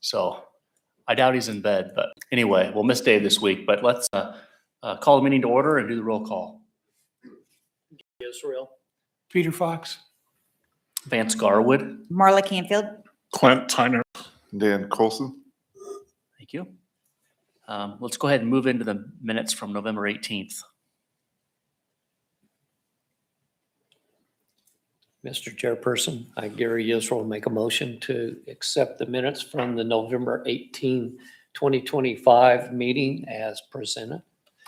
So I doubt he's in bed, but anyway, we'll miss Dave this week, but let's call the meeting to order and do the roll call. Israel. Peter Fox. Vance Garwood. Marla Canfield. Clint Tyner. Dan Colson. Thank you. Let's go ahead and move into the minutes from November 18th. Mr. Chairperson, I, Gary Israel, make a motion to accept the minutes from the November 18, 2025 meeting as presented.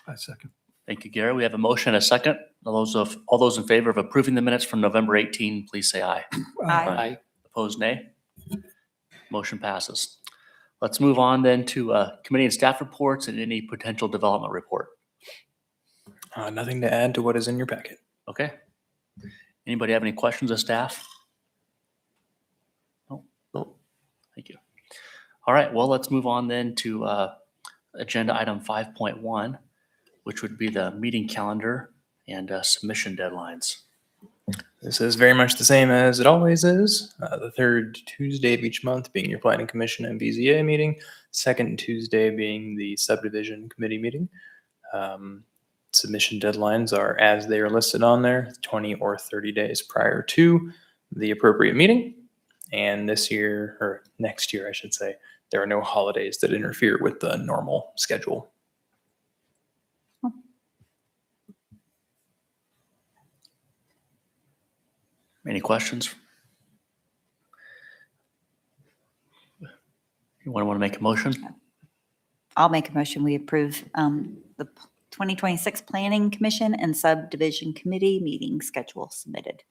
I second. Thank you, Gary. We have a motion and a second. All those in favor of approving the minutes from November 18, please say aye. Aye. Aye. Opposed, nay. Motion passes. Let's move on then to committee and staff reports and any potential development report. Nothing to add to what is in your packet. Okay. Anybody have any questions of staff? No? No. Thank you. All right, well, let's move on then to agenda item 5.1, which would be the meeting calendar and submission deadlines. This is very much the same as it always is. The third Tuesday of each month being your Planning Commission and BZA meeting. Second Tuesday being the subdivision committee meeting. Submission deadlines are as they are listed on there, 20 or 30 days prior to the appropriate meeting. And this year, or next year, I should say, there are no holidays that interfere with the normal schedule. Any questions? You want to make a motion? I'll make a motion. We approve the 2026 Planning Commission and Subdivision Committee meeting schedule submitted.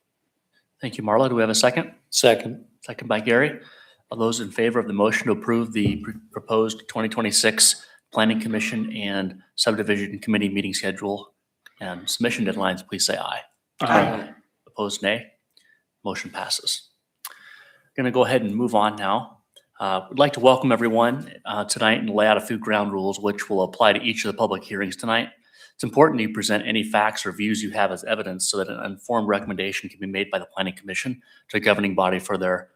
Thank you, Marla. Do we have a second? Second. Second by Gary. All those in favor of the motion to approve the proposed 2026 Planning Commission and Subdivision Committee meeting schedule and submission deadlines, please say aye. Aye. Opposed, nay. Motion passes. Going to go ahead and move on now. We'd like to welcome everyone tonight and lay out a few ground rules which will apply to each of the public hearings tonight. It's important you present any facts or views you have as evidence so that an informed recommendation can be made by the Planning Commission to the governing body for their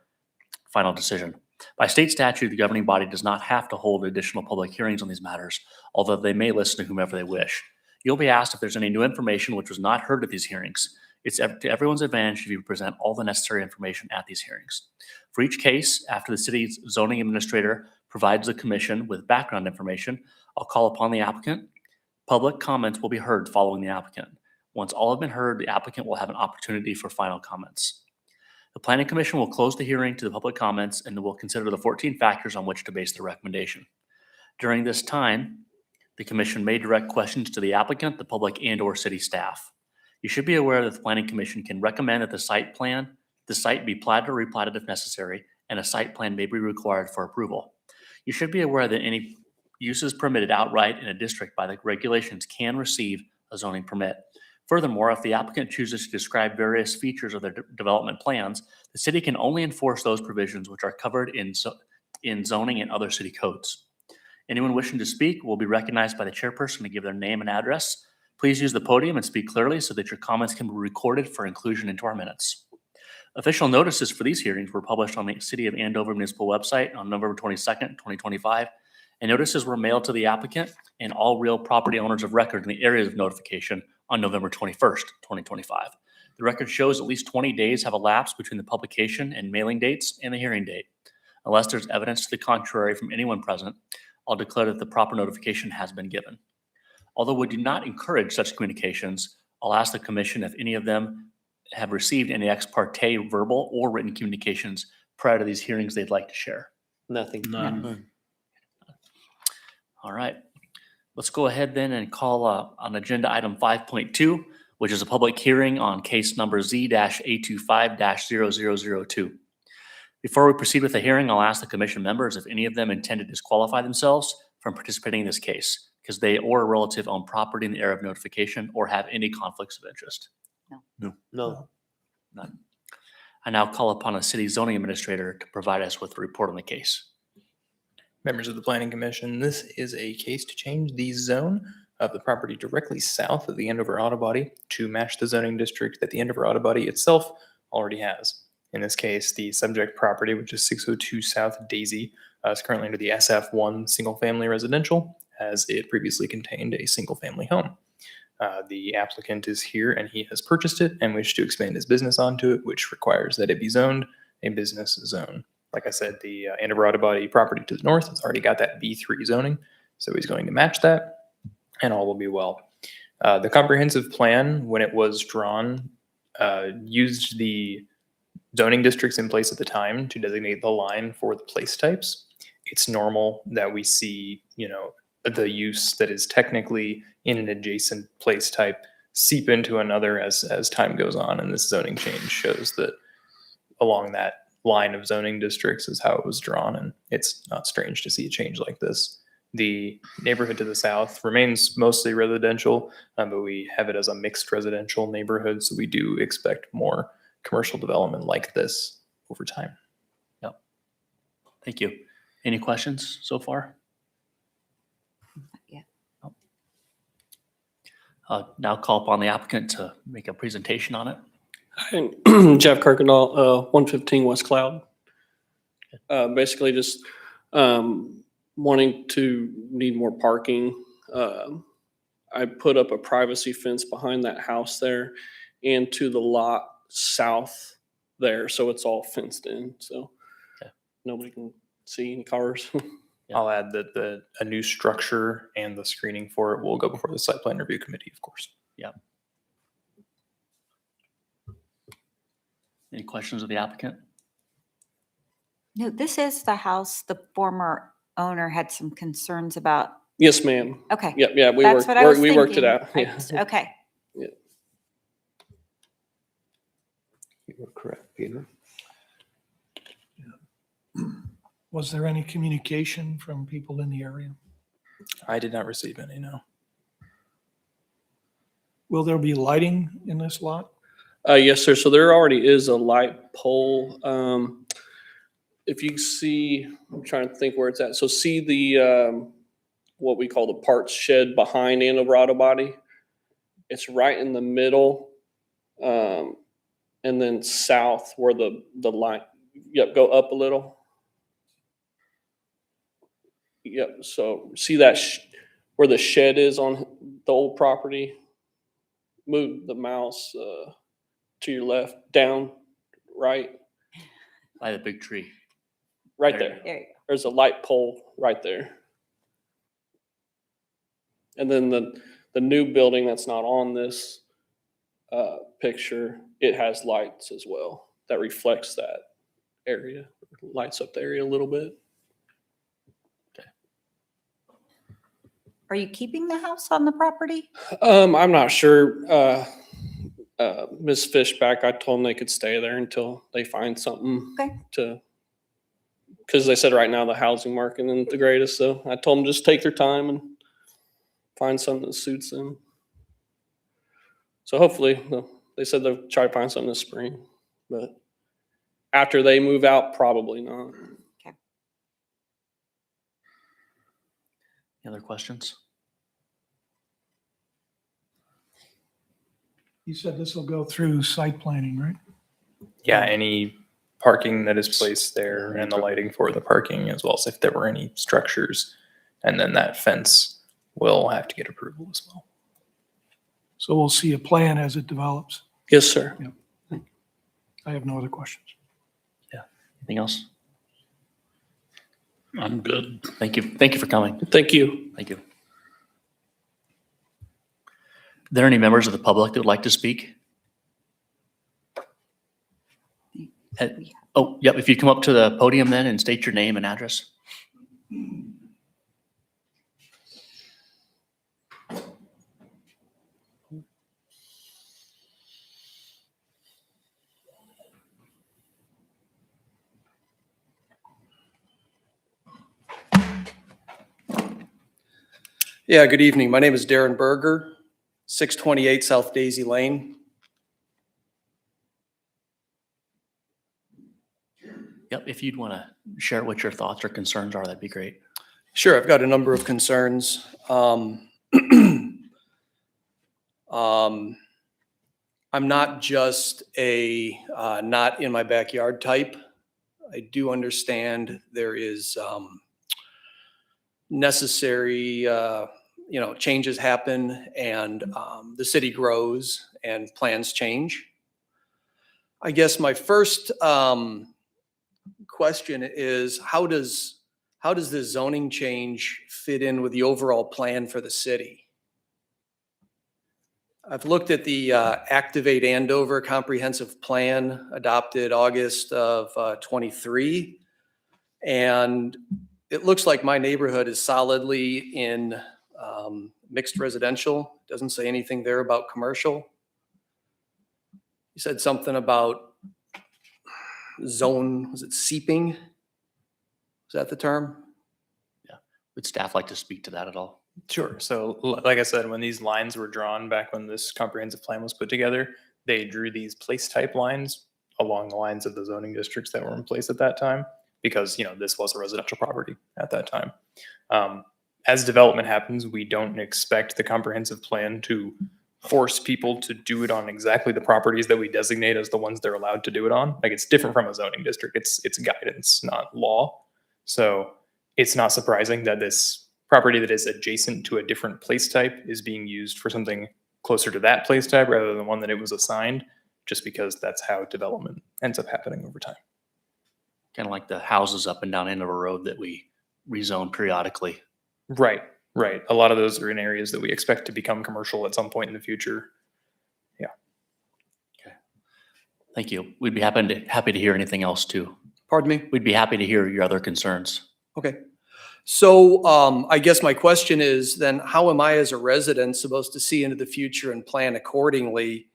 final decision. By state statute, the governing body does not have to hold additional public hearings on these matters, although they may listen to whomever they wish. You'll be asked if there's any new information which was not heard at these hearings. It's to everyone's advantage if you present all the necessary information at these hearings. For each case, after the city's zoning administrator provides the commission with background information, I'll call upon the applicant. Public comments will be heard following the applicant. Once all have been heard, the applicant will have an opportunity for final comments. The Planning Commission will close the hearing to the public comments and will consider the 14 factors on which to base the recommendation. During this time, the commission may direct questions to the applicant, the public, and/or city staff. You should be aware that the Planning Commission can recommend that the site be platted or replatted if necessary, and a site plan may be required for approval. You should be aware that any uses permitted outright in a district by the regulations can receive a zoning permit. Furthermore, if the applicant chooses to describe various features of their development plans, the city can only enforce those provisions which are covered in zoning and other city codes. Anyone wishing to speak will be recognized by the chairperson to give their name and address. Please use the podium and speak clearly so that your comments can be recorded for inclusion into our minutes. Official notices for these hearings were published on the City of Andover Municipal website on November 22nd, 2025, and notices were mailed to the applicant and all real property owners of record in the areas of notification on November 21st, 2025. The record shows at least 20 days have elapsed between the publication and mailing dates and the hearing date. Unless there's evidence to the contrary from anyone present, I'll declare that the proper notification has been given. Although we do not encourage such communications, I'll ask the commission if any of them have received any ex parte verbal or written communications prior to these hearings they'd like to share. Nothing. None. All right. Let's go ahead then and call on agenda item 5.2, which is a public hearing on case number Z-825-0002. Before we proceed with the hearing, I'll ask the commission members if any of them intend to disqualify themselves from participating in this case because they or a relative own property in the area of notification or have any conflicts of interest. No. None. I now call upon the city zoning administrator to provide us with a report on the case. Members of the Planning Commission, this is a case to change the zone of the property directly south of the Andover Auto Body to match the zoning district that the Andover Auto Body itself already has. In this case, the subject property, which is 602 South Daisy, It's currently under the SF1 single family residential, as it previously contained a single family home. The applicant is here and he has purchased it and wished to expand his business onto it, which requires that it be zoned a business zone. Like I said, the Anabarabadi property to the north has already got that B3 zoning, so he's going to match that, and all will be well. The comprehensive plan, when it was drawn, used the zoning districts in place at the time to designate the line for the place types. It's normal that we see, the use that is technically in an adjacent place type seep into another as time goes on, and this zoning change shows that along that line of zoning districts is how it was drawn, and it's not strange to see a change like this. The neighborhood to the south remains mostly residential, but we have it as a mixed residential neighborhood, so we do expect more commercial development like this over time. Thank you. Any questions so far? Yeah. Now call upon the applicant to make a presentation on it. And Jeff Kirkendall, 115 West Cloud. Basically just wanting to need more parking. I put up a privacy fence behind that house there and to the lot south there, so it's all fenced in, so Okay. nobody can see any cars. Yeah. I'll add that a new structure and the screening for it will go before the site plan review committee, of course. Any questions of the applicant? No, this is the house the former owner had some concerns about. Yes, ma'am. Okay. Yep, yeah, we That's worked, what I was we worked it thinking. out. Yeah. Okay. You were correct, Peter. Was there any communication from people in the area? I did not receive any, no. Will there be lighting in this lot? Yes, sir. So there already is a light pole. If you see, I'm trying to think where it's at. So see the, what we call the parts shed behind Anabarabadi? It's right in the middle. And then south where the light, yep, go up a little. Yep. So see that where the shed is on the old property? Move the mouse, to your left, down, right, By the big tree. right There you there. There you go. There's a light pole right there. And then the new building that's not on this picture, it has lights as well that reflects that area, lights up the area a little bit. Are you keeping the house on the property? I'm not sure. Ms. Fishback, I told them they could stay there until they find something Okay. because they said right now the housing market isn't the greatest. So I told them just take their time and find something that suits them. So hopefully, they said they'll try to find something this spring, but after they move out, probably not. Any other questions? You said this will go through site planning, right? Yeah, any parking that is placed there and the lighting for the parking, as well as if there were any structures. And then that fence will have to get approval as well. So we'll see a plan as it develops. Yes, sir. I have no other questions. Anything else? I'm good. Thank you. Thank you for coming. Thank you. Thank you. Are there any members of the public that would like to speak? Oh, yep. If you come up to the podium then and state your name and address. Yeah, good evening. My name is Darren Berger, 628 South Daisy Lane. Yep. If you'd want to share what your thoughts or concerns are, that'd be great. Sure, I've got a number of concerns. I'm not just a not in my backyard type. I do understand there is necessary, changes happen and the city grows and plans change. I guess my first question is, how does this zoning change fit in with the overall plan for the city? I've looked at the Activate Andover Comprehensive Plan adopted August of 23. And it looks like my neighborhood is solidly in mixed residential. Doesn't say anything there about commercial. You said something about zone, was it seeping? Is that the term? Would staff like to speak to that at all? Sure. So like I said, when these lines were drawn back when this comprehensive plan was put together, they drew these place type lines along the lines of the zoning districts that were in place at that time, because, this was a residential property at that time. As development happens, we don't expect the comprehensive plan to force people to do it on exactly the properties that we designate as the ones they're allowed to do it on. Like, it's different from a zoning district. It's guidance, not law. So it's not surprising that this property that is adjacent to a different place type is being used for something closer to that place type rather than one that it was assigned, just because that's how development ends up happening over time. Kind of like the houses up and down end of a road that we rezone periodically. Right. A lot of those are in areas that we expect to become commercial at some point in the future. Thank you. We'd be happy to hear anything else too. Pardon me? We'd be happy to hear your other concerns. Okay. So I guess my question is then, how am I as a resident supposed to see into the future and plan accordingly?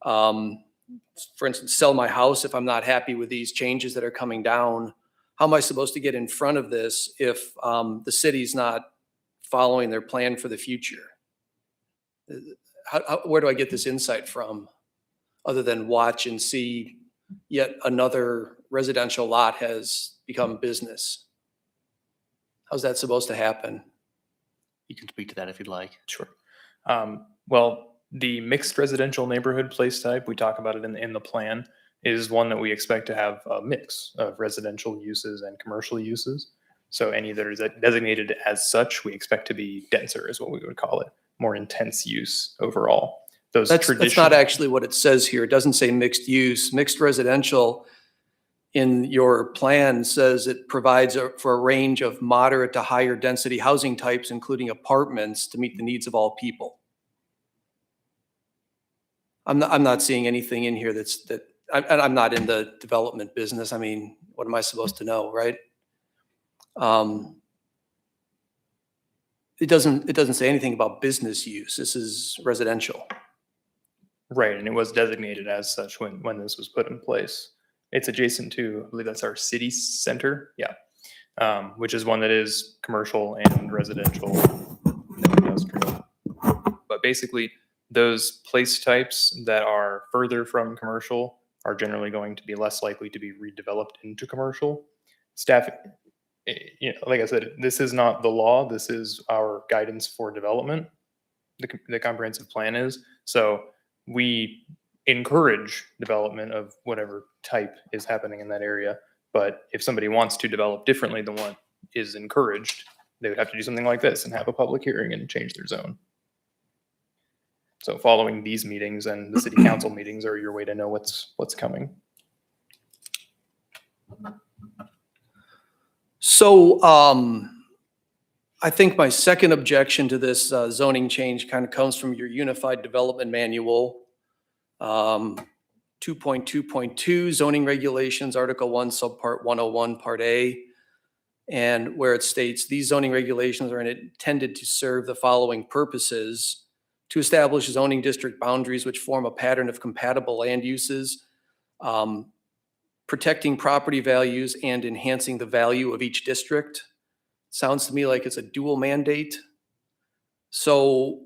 For instance, sell my house if I'm not happy with these changes that are coming down. How am I supposed to get in front of this if the city's not following their plan for the future? Where do I get this insight from, other than watch and see yet another residential lot has become business? How's that supposed to happen? You can speak to that if you'd like. Sure. Well, the mixed residential neighborhood place type, we talk about it in the plan, is one that we expect to have a mix of residential uses and commercial uses. So any that is designated as such, we expect to be denser, is what we would call it, more intense use overall. That's not actually what it says here. It doesn't say mixed use. Mixed residential in your plan says it provides for a range of moderate to higher density housing types, including apartments, to meet the needs of all people. I'm not seeing anything in here I'm not in the development business. I mean, what am I supposed to know, right? It doesn't say anything about business use. This is residential. Right, and it was designated as such when this was put in place. It's adjacent to, I believe that's our city center, which is one that is commercial and residential and industrial. But basically, those place types that are further from commercial are generally going to be less likely to be redeveloped into commercial. Staff, like I said, this is not the law. This is our guidance for development. The comprehensive plan is. So we encourage development of whatever type is happening in that area. But if somebody wants to develop differently than what is encouraged, they would have to do something like this and have a public hearing and change their zone. So following these meetings and the city council meetings are your way to know what's coming. So I think my second objection to this zoning change kind of comes from your Unified Development Manual, 2.2.2 zoning regulations, Article 1, Subpart 101, Part A, and where it states these zoning regulations are intended to serve the following purposes: to establish zoning district boundaries which form a pattern of compatible land uses, protecting property values and enhancing the value of each district. Sounds to me like it's a dual mandate. So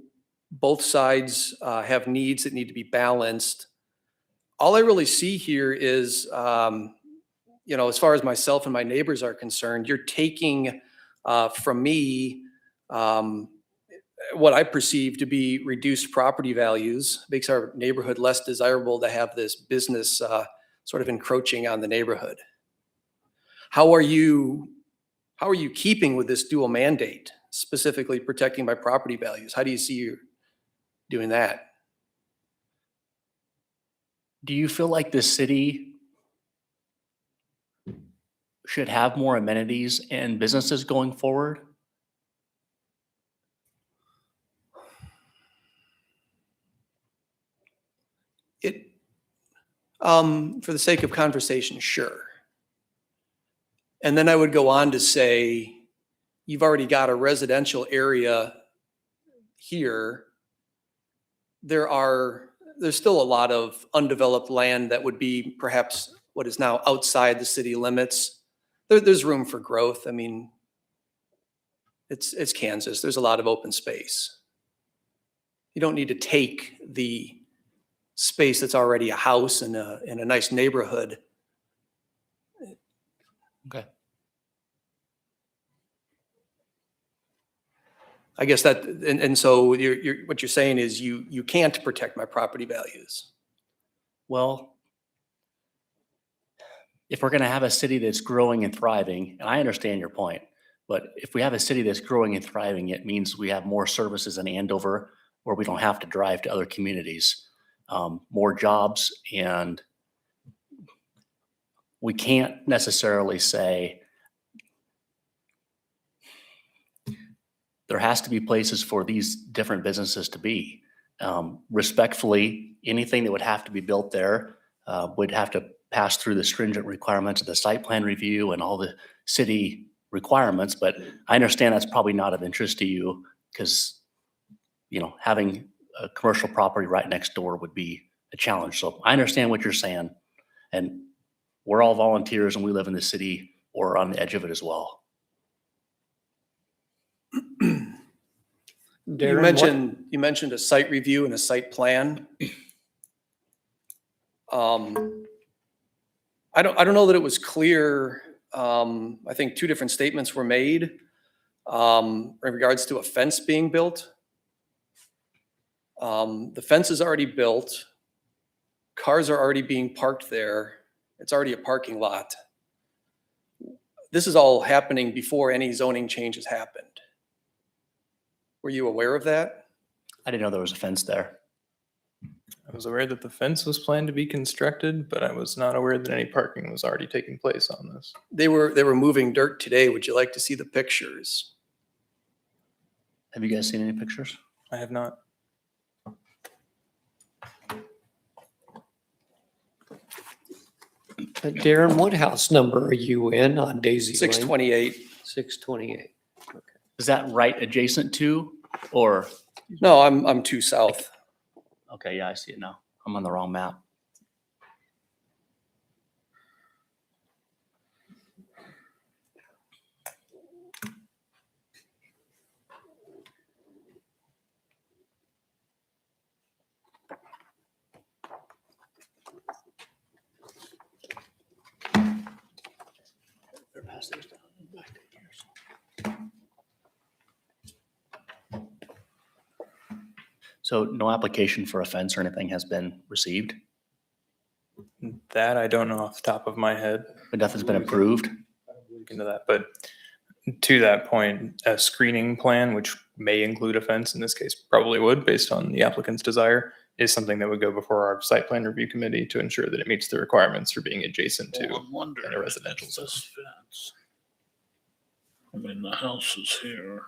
both sides have needs that need to be balanced. All I really see here is, as far as myself and my neighbors are concerned, you're taking from me what I perceive to be reduced property values, makes our neighborhood less desirable to have this business sort of encroaching on the neighborhood. How are you keeping with this dual mandate, specifically protecting my property values? How do you see you doing that? Do you feel like the city should have more amenities and businesses going forward? It, for the sake of conversation, sure. And then I would go on to say, you've already got a residential area here. There's still a lot of undeveloped land that would be perhaps what is now outside the city limits. There's room for growth. I mean, it's Kansas. There's a lot of open space. You don't need to take the space that's already a house in a nice neighborhood. Okay. I guess that, and so what you're saying is you can't protect my property values. Well, if we're going to have a city that's growing and thriving, and I understand your point, but if we have a city that's growing and thriving, it means we have more services in Andover where we don't have to drive to other communities, more jobs, and we can't necessarily say there has to be places for these different businesses to be. Respectfully, anything that would have to be built there would have to pass through the stringent requirements of the site plan review and all the city requirements. But I understand that's probably not of interest to you because, you know, having a commercial property right next door would be a challenge. So I understand what you're saying. And we're all volunteers and we live in the city or on the edge of it as well. Darren, You mentioned a site review and a site plan. I don't know that it was clear. I think two different statements were made in regards to a fence being built. The fence is already built. Cars are already being parked there. It's already a parking lot. This is all happening before any zoning changes happened. Were you aware of that? I didn't know there was a fence there. I was aware that the fence was planned to be constructed, but I was not aware that any parking was already taking place on this. They were moving dirt today. Would you like to see the pictures? Have you guys seen any pictures? I have not. Darren, what house number are you in on Daisy Lane? 628. 628. Is that right adjacent to, or, No, I'm too south. okay, yeah, I see it now. I'm on the wrong map. So no application for a fence or anything has been received, That I don't know off the top of my head. but nothing's been approved? Look into that. But to that point, a screening plan, which may include a fence, in this case probably would, based on the applicant's desire, is something that would go before our site plan review committee to ensure that it meets the requirements for being adjacent to in a residential zone. Fence. I mean, the house is here.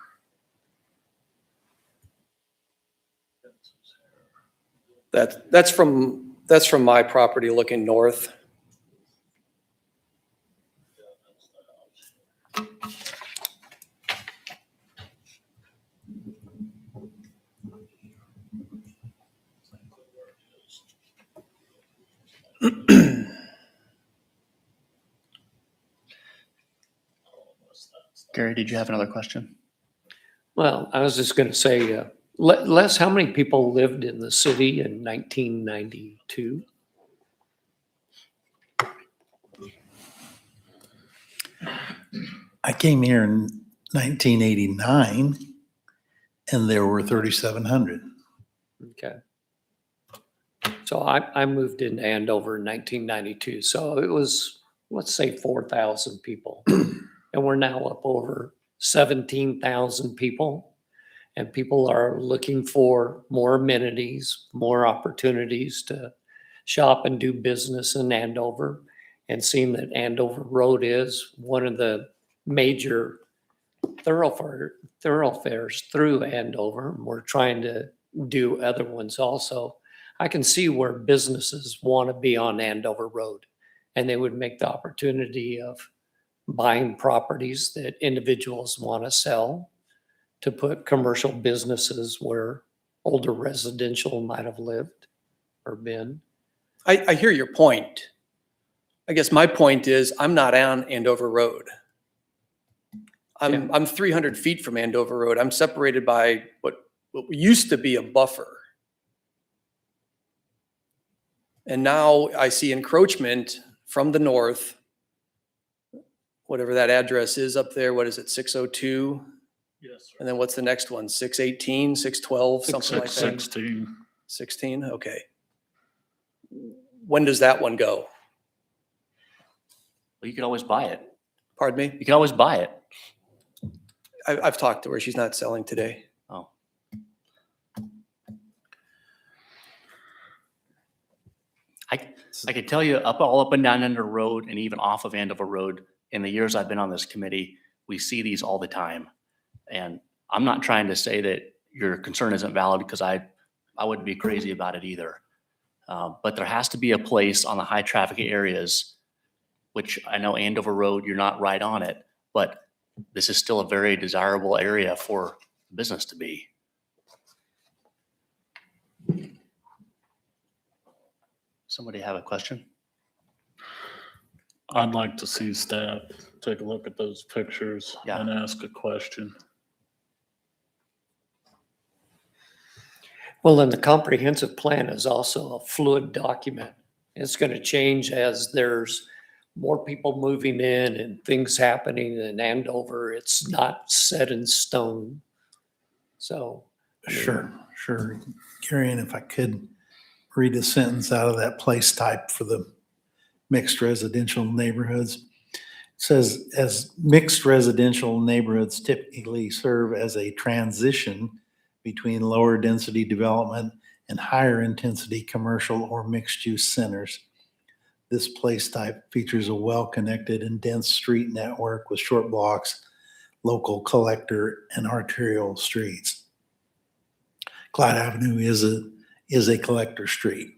That's from my property looking north. Gary, did you have another question? Well, I was just gonna say, Les, how many people lived in the city in 1992? I came here in 1989 and there were 3,700. Okay. So I moved into Andover in 1992, so it was let's say 4,000 people. And we're now up over 17,000 people. And people are looking for more amenities, more opportunities to shop and do business in Andover. And seeing that Andover Road is one of the major thoroughfares through Andover. We're trying to do other ones also. I can see where businesses want to be on Andover Road, and they would make the opportunity of buying properties that individuals want to sell to put commercial businesses where older residential might have lived or been. I hear your point. I guess my point is I'm not on Andover Road. I'm 300 feet from Andover Road. I'm separated by what used to be a buffer. And now I see encroachment from the north, whatever that address is up there. What is it, 602? Yes, And then what's the next one? 618, 612, something like that? 616. 16, okay. When does that one go? Well, you could always buy it. Pardon me? You can always buy it. I've talked to her. She's not selling today. Oh. I could tell you all up and down Andover Road and even off of Andover Road, in the years I've been on this committee, we see these all the time. And I'm not trying to say that your concern isn't valid, because I wouldn't be crazy about it either. But there has to be a place on the high traffic areas, which I know Andover Road, you're not right on it, but this is still a very desirable area for business to be. Somebody have a question? I'd like to see staff take a look at those pictures Yeah. and ask a question. Well, then the comprehensive plan is also a fluid document. It's going to change as there's more people moving in and things happening in Andover. It's not set in stone. So. I mean, Sure. Gary, and if I could read a sentence out of that place type for the mixed residential neighborhoods. It says, as mixed residential neighborhoods typically serve as a transition between lower density development and higher intensity commercial or mixed use centers. This place type features a well-connected and dense street network with short blocks, local collector and arterial streets. Clyde Avenue is a collector street.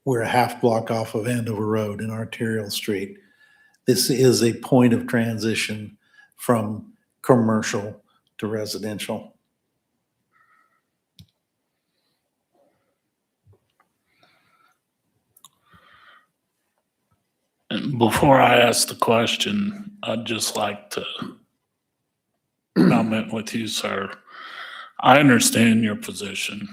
We're a half block off of Andover Road and Arterial Street. This is a point of transition from commercial to residential. And before I ask the question, I'd just like to comment with you, sir. I understand your position.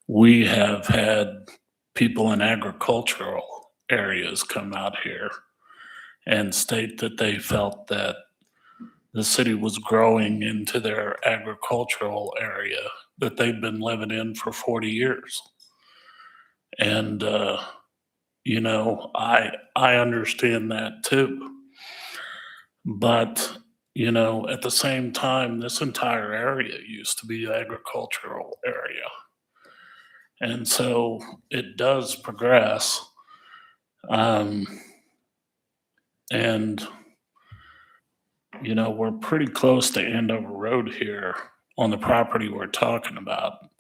We have had people in agricultural areas come out here and state that they felt that the city was growing into their agricultural area that they've been living in for 40 years. And, you know, I understand that too. But, you know, at the same time, this entire area used to be an agricultural area. And so it does progress. And, you know, we're pretty close to Andover Road here on the property we're talking about.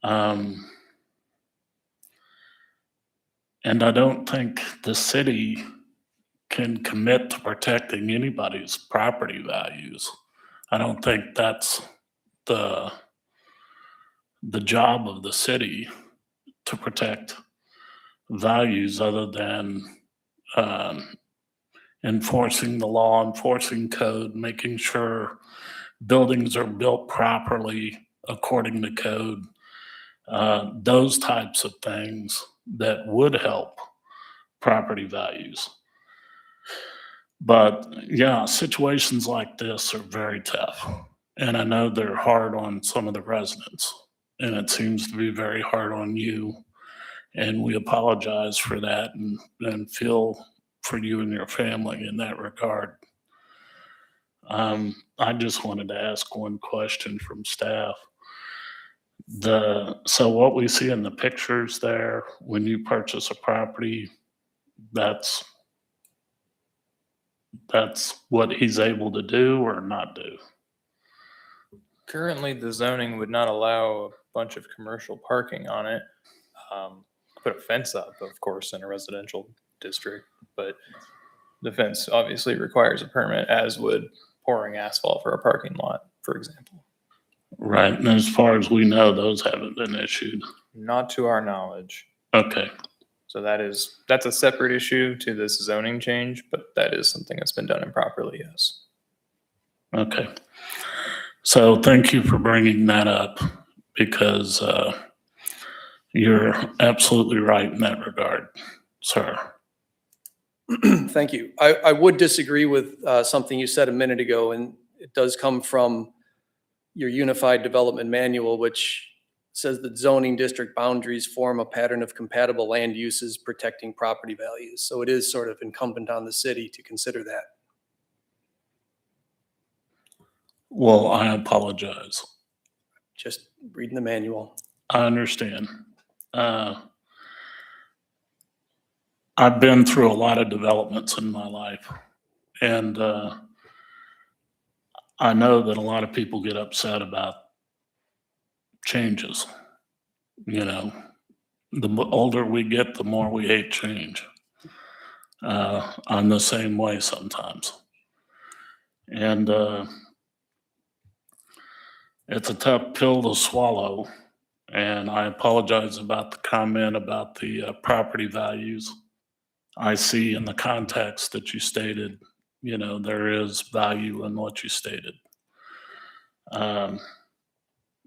And I don't think the city can commit to protecting anybody's property values. I don't think that's the job of the city to protect values other than enforcing the law, enforcing code, making sure buildings are built properly according to code, those types of things that would help property values. But yeah, situations like this are very tough. And I know they're hard on some of the residents, and it seems to be very hard on you And we apologize for that and feel for you and your family in that regard. I just wanted to ask one question from staff. So what we see in the pictures there, when you purchase a property, that's what he's able to do or not do? Currently, the zoning would not allow a bunch of commercial parking on it. Put a fence up, of course, in a residential district, but the fence obviously requires a permit, as would pouring asphalt for a parking lot, for example. Right, and as far as we know, those haven't been issued. Not to our knowledge. Okay, So that's a separate issue to this zoning change, but that is something that's been done improperly, yes. okay. So thank you for bringing that up, because you're absolutely right in that regard, sir. Thank you. I would disagree with something you said a minute ago, and it does come from your Unified Development Manual, which says that zoning district boundaries form a pattern of compatible land uses protecting property values. So it is sort of incumbent on the city to consider that. Well, I apologize. Just reading the manual. I understand. I've been through a lot of developments in my life, and I know that a lot of people get upset about changes. You know, the older we get, the more we hate change. I'm the same way sometimes. And it's a tough pill to swallow. And I apologize about the comment about the property values. I see in the context that you stated, you know, there is value in what you stated.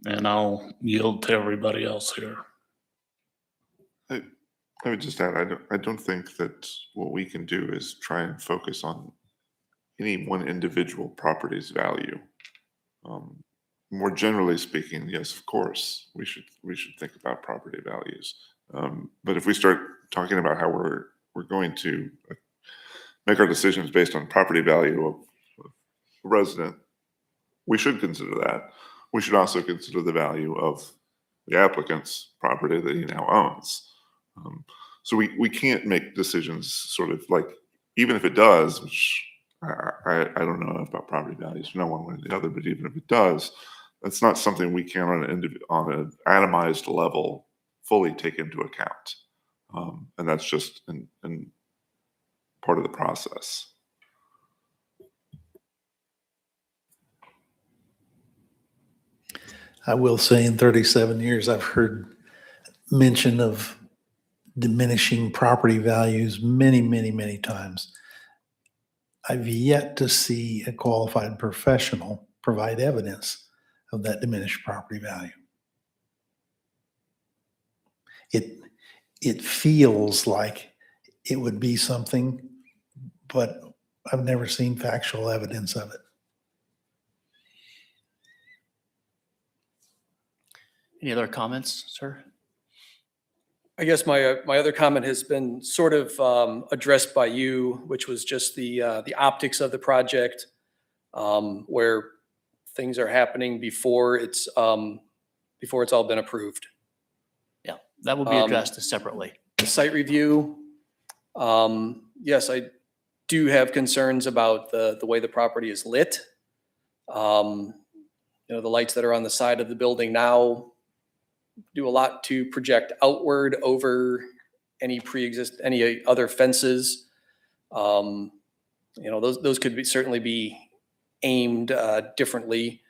And I'll yield to everybody else here. I would just add, I don't think that what we can do is try and focus on any one individual property's value. More generally speaking, yes, of course, we should think about property values. But if we start talking about how we're going to make our decisions based on property value of a resident, we should consider that. We should also consider the value of the applicant's property that he now owns. So we can't make decisions sort of like, even if it does, which I don't know about property values, no one way or the other, but even if it does, that's not something we can on an atomized level fully take into account. And that's just in part of the process. I will say in 37 years, I've heard mention of diminishing property values many, many, many times. I've yet to see a qualified professional provide evidence of that diminished property value. It feels like it would be something, but I've never seen factual evidence of it. Any other comments, sir? I guess my other comment has been sort of addressed by you, which was just the optics of the project, where things are happening before it's all been approved. Yeah, that will be addressed separately. The site review, yes, I do have concerns about the way the property is lit. The lights that are on the side of the building now do a lot to project outward over any other fences. Those could certainly be aimed differently.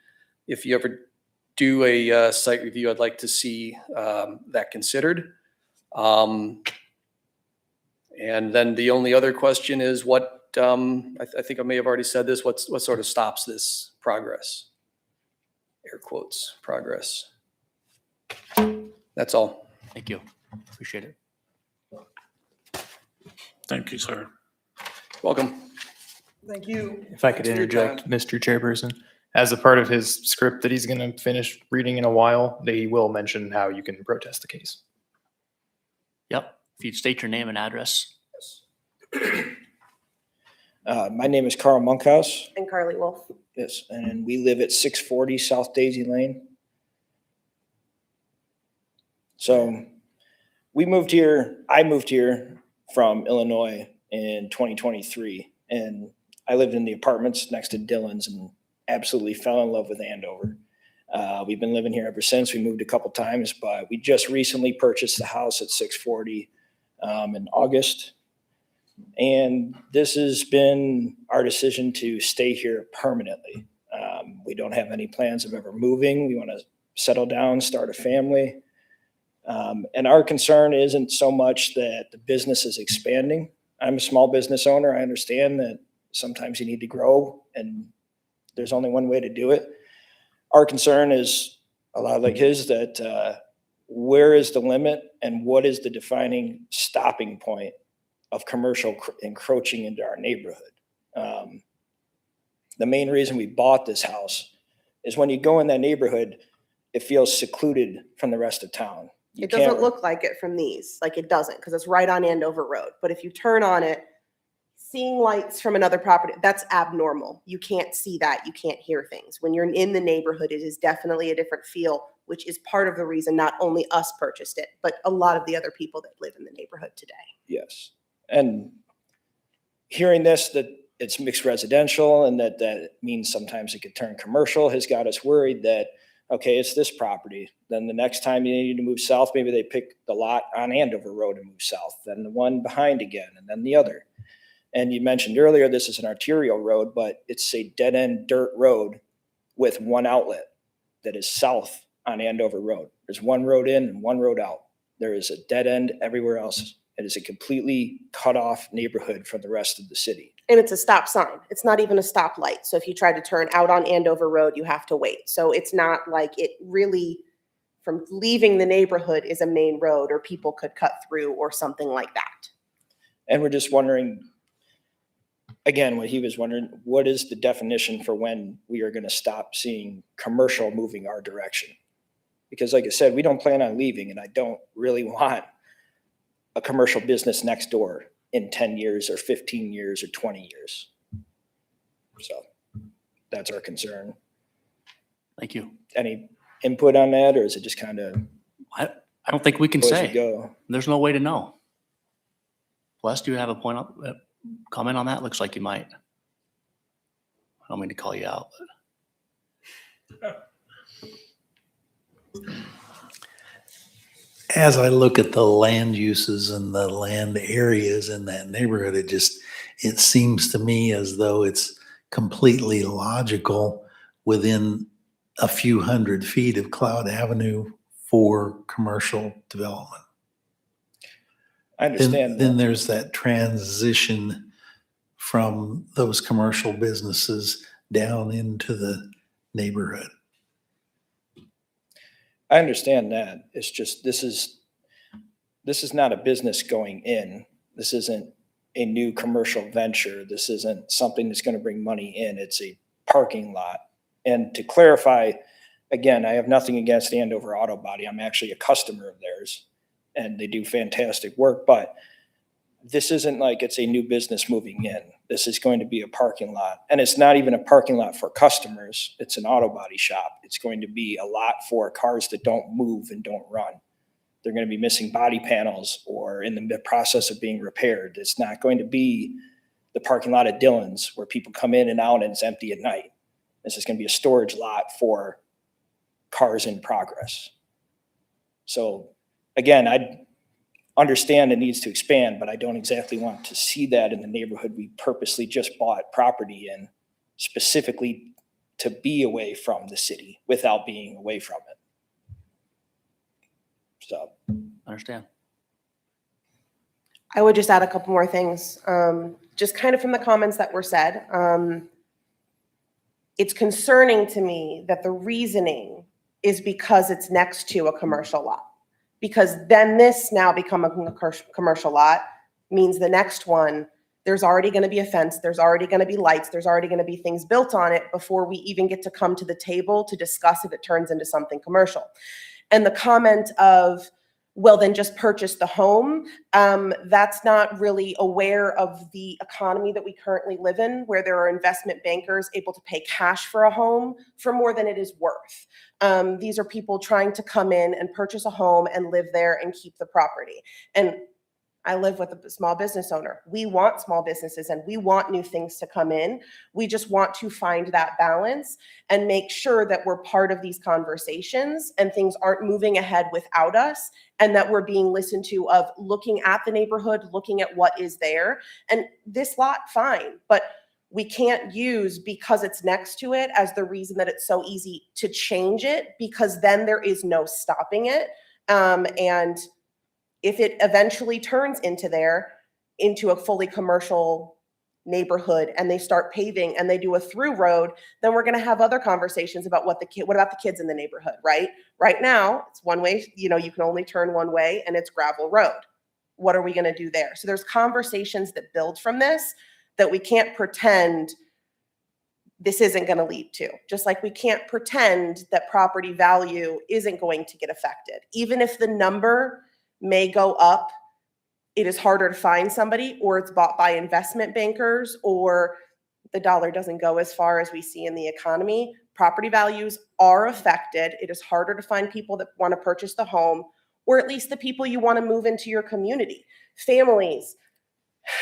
If you ever do a site review, I'd like to see that considered. And then the only other question is what, I think I may have already said this, what sort of stops this progress? Air quotes, progress. That's all. Thank you. Appreciate it. Thank you, sir. Welcome. Thank you. If I could Thanks for your interject, Mr. Chairperson, as a part of his script that he's going to finish reading in a while, they will mention how you can protest the case. Yep. If you'd state your name and address. My name is Carl Monkhouse. And Carly Wolf. Yes, and we live at 640 South Daisy Lane. So I moved here from Illinois in 2023, and I lived in the apartments next to Dillon's and absolutely fell in love with Andover. We've been living here ever since. We moved a couple times, but we just recently purchased the house at 640 in August. And this has been our decision to stay here permanently. We don't have any plans of ever moving. We want to settle down, start a family. And our concern isn't so much that the business is expanding. I'm a small business owner. I understand that sometimes you need to grow and there's only one way to do it. Our concern is a lot like his, that where is the limit and what is the defining stopping point of commercial encroaching into our neighborhood? The main reason we bought this house is when you go in that neighborhood, it feels secluded from the rest of town. You It doesn't can't- look like it from these, like it doesn't, because it's right on Andover Road. But if you turn on it, seeing lights from another property, that's abnormal. You can't see that. You can't hear things. When you're in the neighborhood, it is definitely a different feel, which is part of the reason not only us purchased it, but a lot of the other people that live in the neighborhood today. Yes. And hearing this, that it's mixed residential and that means sometimes it could turn commercial has got us worried that, okay, it's this property. Then the next time you need to move south, maybe they pick the lot on Andover Road and move south, then the one behind again, and then the other. And you mentioned earlier, this is an arterial road, but it's a dead end dirt road with one outlet that is south on Andover Road. There's one road in and one road out. There is a dead end everywhere else. It is a completely cut off neighborhood from the rest of the city. And it's a stop sign. It's not even a stoplight. So if you try to turn out on Andover Road, you have to wait. So it's not like it really, from leaving the neighborhood, is a main road or people could cut through or something like that. And we're just wondering, again, what he was wondering, what is the definition for when we are going to stop seeing commercial moving our direction? Because like I said, we don't plan on leaving, and I don't really want a commercial business next door in 10 years or 15 years or 20 years. So that's our concern. Thank you. Any input on that, or is it just kind of I don't think we can go as say. you go? There's no way to know. Les, do you have a comment on that? Looks like you might. I don't mean to call you out. As I look at the land uses and the land areas in that neighborhood, it seems to me as though it's completely logical within a few hundred feet of Cloud Avenue for commercial development. I understand Then that. there's that transition from those commercial businesses down into the neighborhood. I understand that. It's just, this is not a business going in. This isn't a new commercial venture. This isn't something that's going to bring money in. It's a parking lot. And to clarify, again, I have nothing against Andover Auto Body. I'm actually a customer of theirs and they do fantastic work, but this isn't like it's a new business moving in. This is going to be a parking lot, and it's not even a parking lot for customers. It's an auto body shop. It's going to be a lot for cars that don't move and don't run. They're going to be missing body panels or in the process of being repaired. It's not going to be the parking lot at Dillon's where people come in and out and it's empty at night. This is going to be a storage lot for cars in progress. So again, I understand it needs to expand, but I don't exactly want to see that in the neighborhood we purposely just bought property in, specifically to be away from the city without being away from it. So. Understand. I would just add a couple more things, just kind of from the comments that were said. It's concerning to me that the reasoning is because it's next to a commercial lot. Because then this now become a commercial lot means the next one, there's already going to be a fence, there's already going to be lights, there's already going to be things built on it before we even get to come to the table to discuss if it turns into something commercial. And the comment of, well, then just purchase the home. That's not really aware of the economy that we currently live in, where there are investment bankers able to pay cash for a home for more than it is worth. These are people trying to come in and purchase a home and live there and keep the property. And I live with a small business owner. We want small businesses and we want new things to come in. We just want to find that balance and make sure that we're part of these conversations and things aren't moving ahead without us, and that we're being listened to of looking at the neighborhood, looking at what is there. And this lot, fine, but we can't use because it's next to it as the reason that it's so easy to change it, because then there is no stopping it. And if it eventually turns into a fully commercial neighborhood and they start paving and they do a through road, then we're going to have other conversations about what about the kids in the neighborhood, right? Right now, it's one way, you can only turn one way and it's gravel road. What are we going to do there? So there's conversations that build from this that we can't pretend this isn't going to lead to. Just like we can't pretend that property value isn't going to get affected. Even if the number may go up, it is harder to find somebody, or it's bought by investment bankers, or the dollar doesn't go as far as we see in the economy. Property values are affected. It is harder to find people that want to purchase the home, or at least the people you want to move into your community. Families,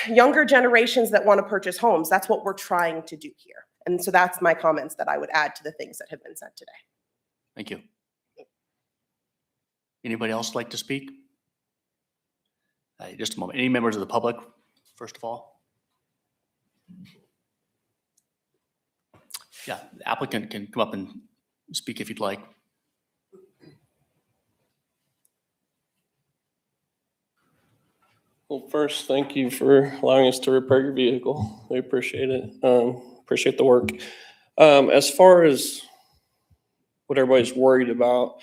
younger generations that want to purchase homes. That's what we're trying to do here. And so that's my comments that I would add to the things that have been said today. Thank you. Anybody else like to speak? Just a moment. Any members of the public, first of all? Yeah, the applicant can come up and speak if you'd like. Well, first, thank you for allowing us to repair your vehicle. We appreciate it. Appreciate the work. As far as what everybody's worried about,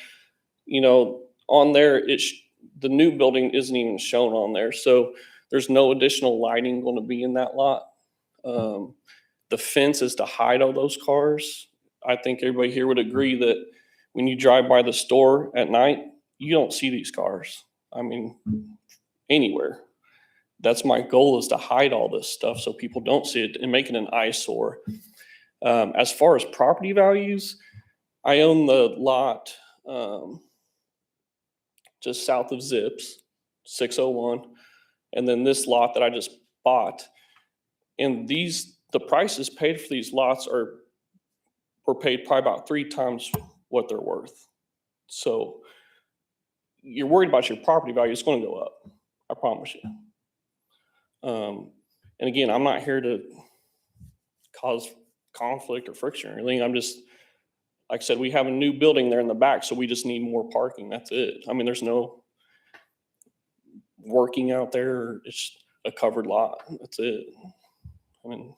on there, the new building isn't even shown on there. So there's no additional lighting going to be in that lot. The fence is to hide all those cars. I think everybody here would agree that when you drive by the store at night, you don't see these cars. I mean, anywhere. That's my goal, is to hide all this stuff so people don't see it and make it an eyesore. As far as property values, I own the lot just south of Zips, 601. And then this lot that I just bought. And the prices paid for these lots were paid probably about 3 times what they're worth. So you're worried about your property value, it's going to go up. I promise you. And again, I'm not here to cause conflict or friction or anything. I'm just, like I said, we have a new building there in the back, so we just need more parking. That's it. I mean, there's no working out there. It's a covered lot. That's it. I mean,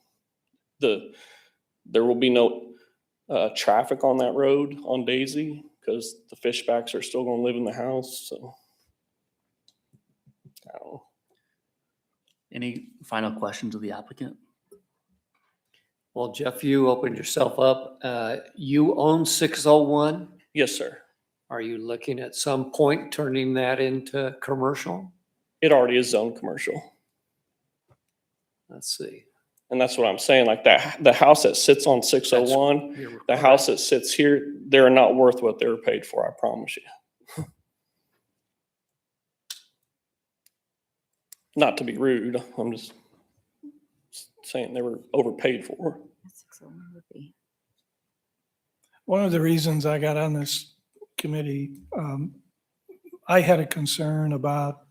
there will be no traffic on that road on Daisy because the Fishbacks are still going to live in the house. So, I don't know. Any final questions of the applicant? Well, Jeff, you opened yourself up. You own 601. Yes, sir. Are you looking at some point turning that into commercial? It already is zoned commercial. Let's see. And that's what I'm saying. Like that, the house that sits on 601, the house that sits here, they're not worth what they were paid for. I promise you. Not to be rude. I'm just saying they were overpaid for. One of the reasons I got on this committee, I had a concern about,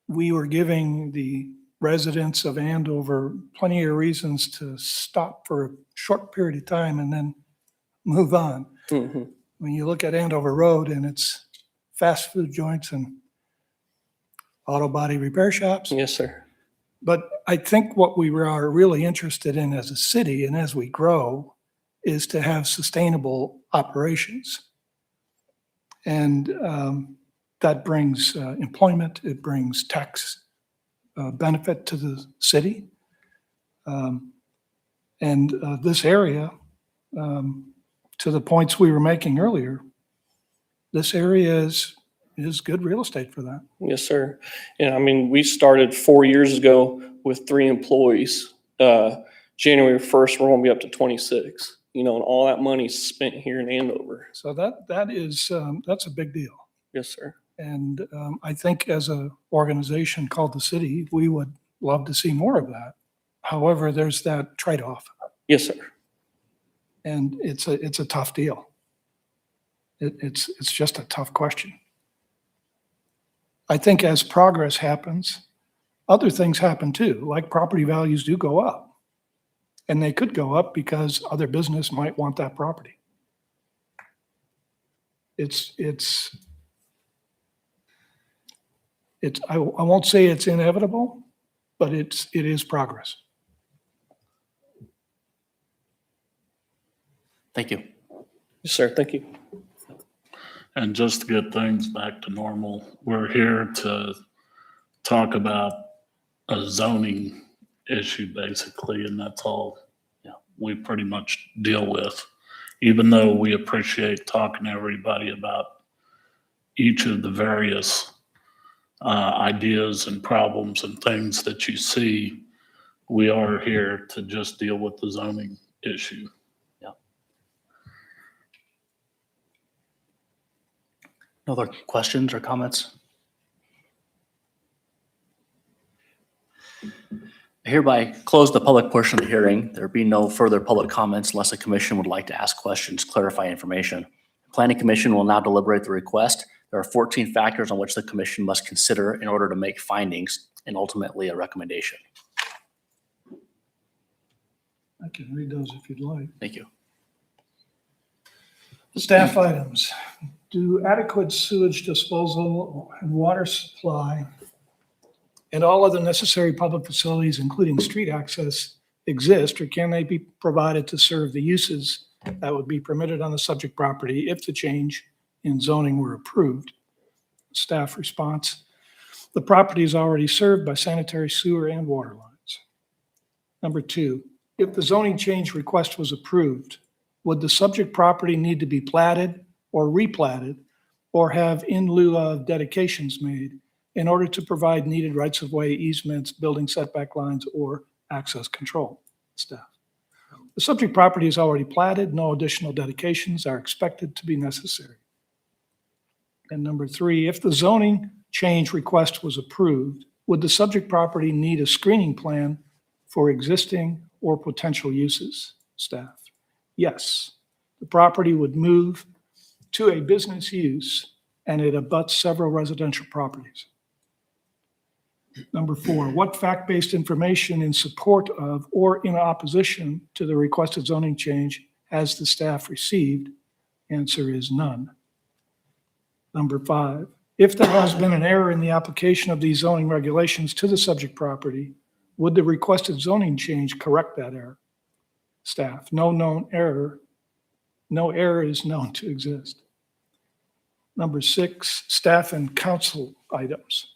we were giving the residents of Andover plenty of reasons to stop for a short period of time and then move on. Mm-hmm. When you look at Andover Road and it's fast food joints and auto body repair shops. Yes, sir. But I think what we are really interested in as a city and as we grow is to have sustainable operations. And that brings employment, it brings tax benefit to the city. And this area, to the points we were making earlier, this area is is good real estate for that. Yes, sir. And I mean, we started 4 years ago with 3 employees. January 1st, we're going to be up to 26, and all that money's spent here in Andover. So that is, that's a big deal. Yes, sir. And I think as a organization called the city, we would love to see more of that. However, there's that trade-off, Yes, sir. and it's a tough deal. It's just a tough question. I think as progress happens, other things happen too, like property values do go up. And they could go up because other business might want that property. I won't say it's inevitable, but it is progress. Thank you. Yes, sir. Thank you. And just to get things back to normal, we're here to talk about a zoning issue basically, and that's all we pretty much deal with. Even though we appreciate talking to everybody about each of the various ideas and problems and things that you see, we are here to just deal with the zoning issue. No other questions or comments? I hereby close the public portion of the hearing. There be no further public comments unless the commission would like to ask questions, clarify information. The Planning Commission will now deliberate the request. There are 14 factors on which the commission must consider in order to make findings and ultimately a recommendation. I can read those if you'd like. Thank you. Staff items. Do adequate sewage disposal and water supply and all other necessary public facilities, including street access, exist, or can they be provided to serve the uses that would be permitted on the subject property if the change in zoning were approved? Staff response: the property is already served by sanitary sewer and water lines. Number 2, if the zoning change request was approved, would the subject property need to be platted or replatted or have in lieu of dedications made in order to provide needed rights-of-way easements, building setback lines, or access control? Staff: the subject property is already platted. No additional dedications are expected to be necessary. And number 3, if the zoning change request was approved, would the subject property need a screening plan for existing or potential uses? Staff: yes. The property would move to a business use and it abuts several residential properties. Number 4, what fact-based information in support of or in opposition to the requested zoning change has the staff received? Answer is none. Number 5, if there has been an error in the application of these zoning regulations to the subject property, would the requested zoning change correct that error? Staff: no known error. No error is known to exist. Number 6, staff and council items.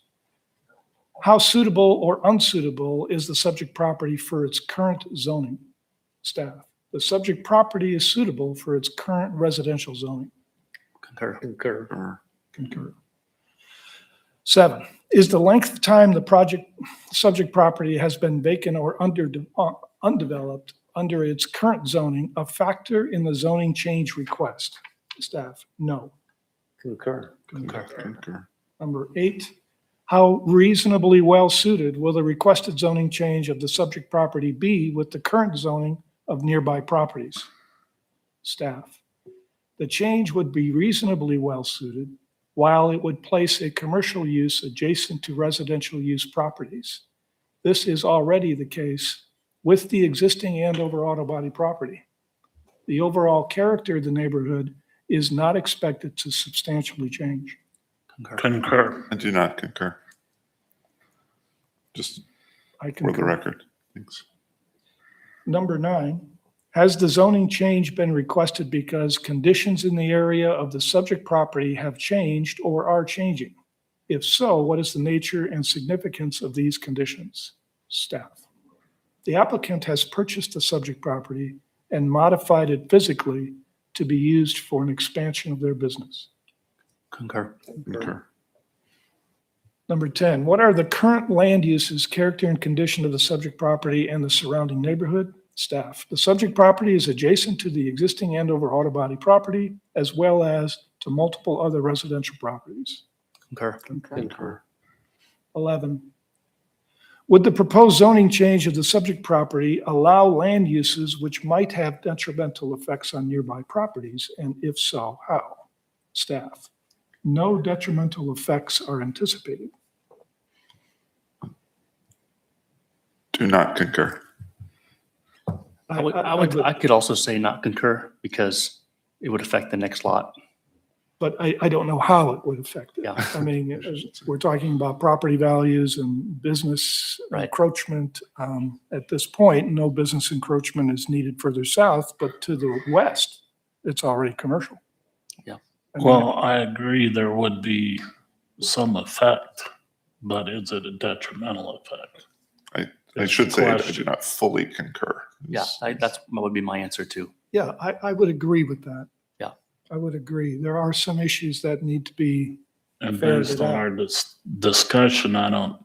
How suitable or unsuitable is the subject property for its current zoning? Staff: the subject property is suitable for its current residential zoning. Concur. Concur. Concur. 7, is the length of time the subject property has been vacant or undeveloped under its current zoning a factor in the zoning change request? Staff: no. Concur. Concur. Number 8, how reasonably well suited will the requested zoning change of the subject property be with the current zoning of nearby properties? Staff: the change would be reasonably well suited while it would place a commercial use adjacent to residential use properties. This is already the case with the existing Andover auto body property. The overall character of the neighborhood is not expected to substantially change. Concur. I do not concur. Just I for the concur. record. Thanks. Number 9, has the zoning change been requested because conditions in the area of the subject property have changed or are changing? If so, what is the nature and significance of these conditions? Staff: the applicant has purchased the subject property and modified it physically to be used for an expansion of their business. Concur. Concur. Number 10, what are the current land uses, character, and condition of the subject property and the surrounding neighborhood? Staff. The subject property is adjacent to the existing Andover auto body property, as well as to multiple other residential properties. Concur. Concur. 11, would the proposed zoning change of the subject property allow land uses which might have detrimental effects on nearby properties? And if so, how? Staff. No detrimental effects are anticipated. Do not concur. I could also say not concur because it would affect the next lot. But I don't know how it would affect it. Yeah. I mean, we're talking about property values and business Right. encroachment. At this point, no business encroachment is needed further south, but to the west, it's already commercial. Yeah. I mean, Well, I agree there would be some effect, but is it a detrimental effect? I That's should the say I do question. not fully concur. Yeah, that would be my answer too. Yeah, I would agree with that. Yeah. I would agree. There are some issues that need to be, And Fair based to on that. our discussion, I don't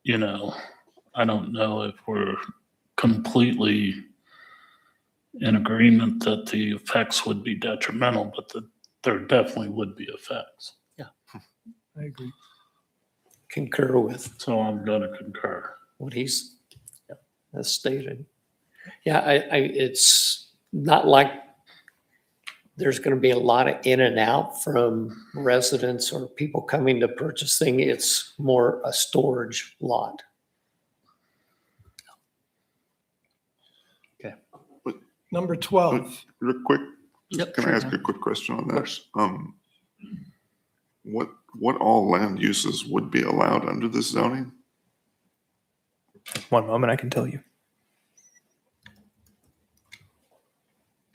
know if we're completely in agreement that the effects would be detrimental, but that there definitely would be effects. I agree. Concur with So I'm gonna concur. what he's has stated. Yeah, it's not like there's going to be a lot of in and out from residents or people coming to purchase thing. It's more a storage lot. Number 12, Real quick, Yep, can I sure, ask yeah. a quick question on that? What all land uses would be allowed under this zoning? One moment, I can tell you.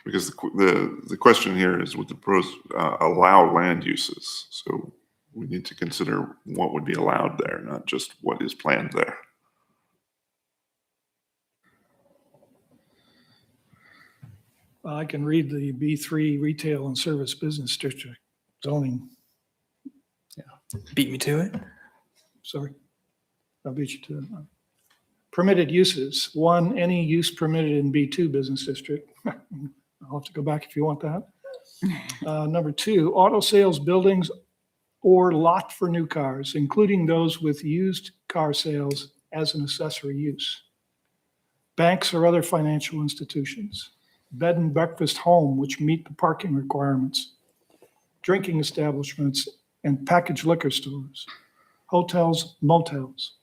Because the question here is would the pros allow land uses? So we need to consider what would be allowed there, not just what is planned there. I can read the B3 retail and service business district zoning. Beat me to it. Sorry. I'll beat you to it. Permitted uses. 1, any use permitted in B2 business district. I'll have to go back if you want that. Number 2, auto sales buildings or lot for new cars, including those with used car sales as an accessory use. Banks or other financial institutions. Bed and breakfast home, which meet the parking requirements. Drinking establishments and packaged liquor stores. Hotels, motels.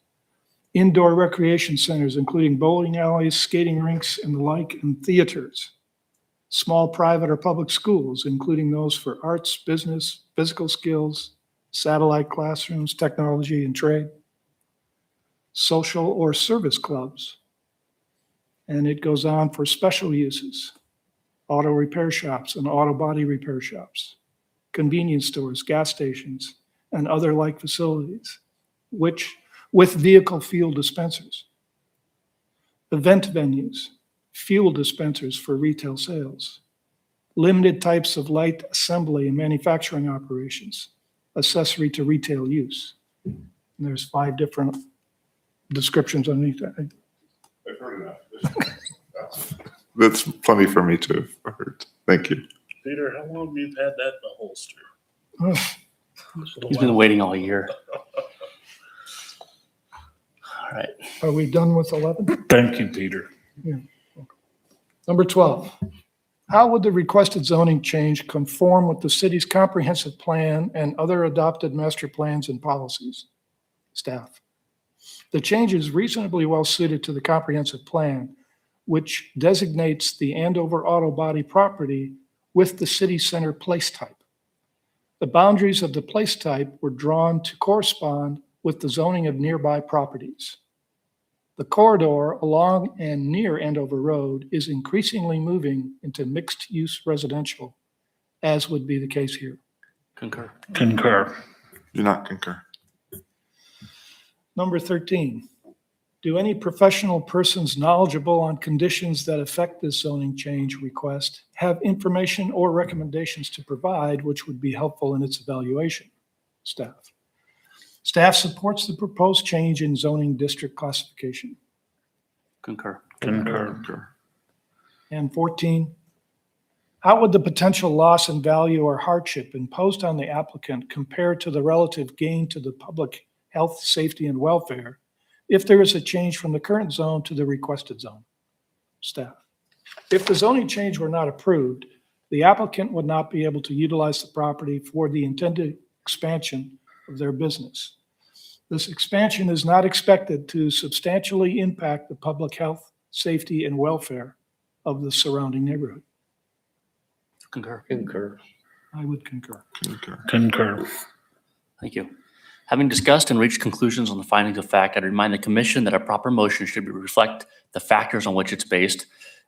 Indoor recreation centers, including bowling alleys, skating rinks, and the like, and theaters. Small private or public schools, including those for arts, business, physical skills, satellite classrooms, technology, and trade. Social or service clubs. And it goes on for special uses. Auto repair shops and auto body repair shops. Convenience stores, gas stations, and other like facilities, which with vehicle fuel dispensers. Event venues, fuel dispensers for retail sales. Limited types of light assembly and manufacturing operations, accessory to retail use. And there's 5 different descriptions underneath that. That's plenty for me to have heard. Thank you. Peter, how long have you had that in the holster? Oh, He's been waiting all year. All right. are we done with 11? Thank you, Peter. Number 12, how would the requested zoning change conform with the city's comprehensive plan and other adopted master plans and policies? Staff. The change is reasonably well suited to the comprehensive plan, which designates the Andover auto body property with the city center place type. The boundaries of the place type were drawn to correspond with the zoning of nearby properties. The corridor along and near Andover Road is increasingly moving into mixed-use residential, as would be the case here. Concur. Concur. Do not concur. Number 13, do any professional persons knowledgeable on conditions that affect this zoning change request have information or recommendations to provide which would be helpful in its evaluation? Staff. Staff supports the proposed change in zoning district classification. Concur. Concur. Concur. And 14, how would the potential loss in value or hardship imposed on the applicant compare to the relative gain to the public health, safety, and welfare if there is a change from the current zone to the requested zone? Staff. If the zoning change were not approved, the applicant would not be able to utilize the property for the intended expansion of their business. This expansion is not expected to substantially impact the public health, safety, and welfare of the surrounding neighborhood. Concur. Concur. I would concur. Concur. Concur. Thank you. Having discussed and reached conclusions on the findings of fact, I'd remind the commission that a proper motion should reflect the factors on which it's based,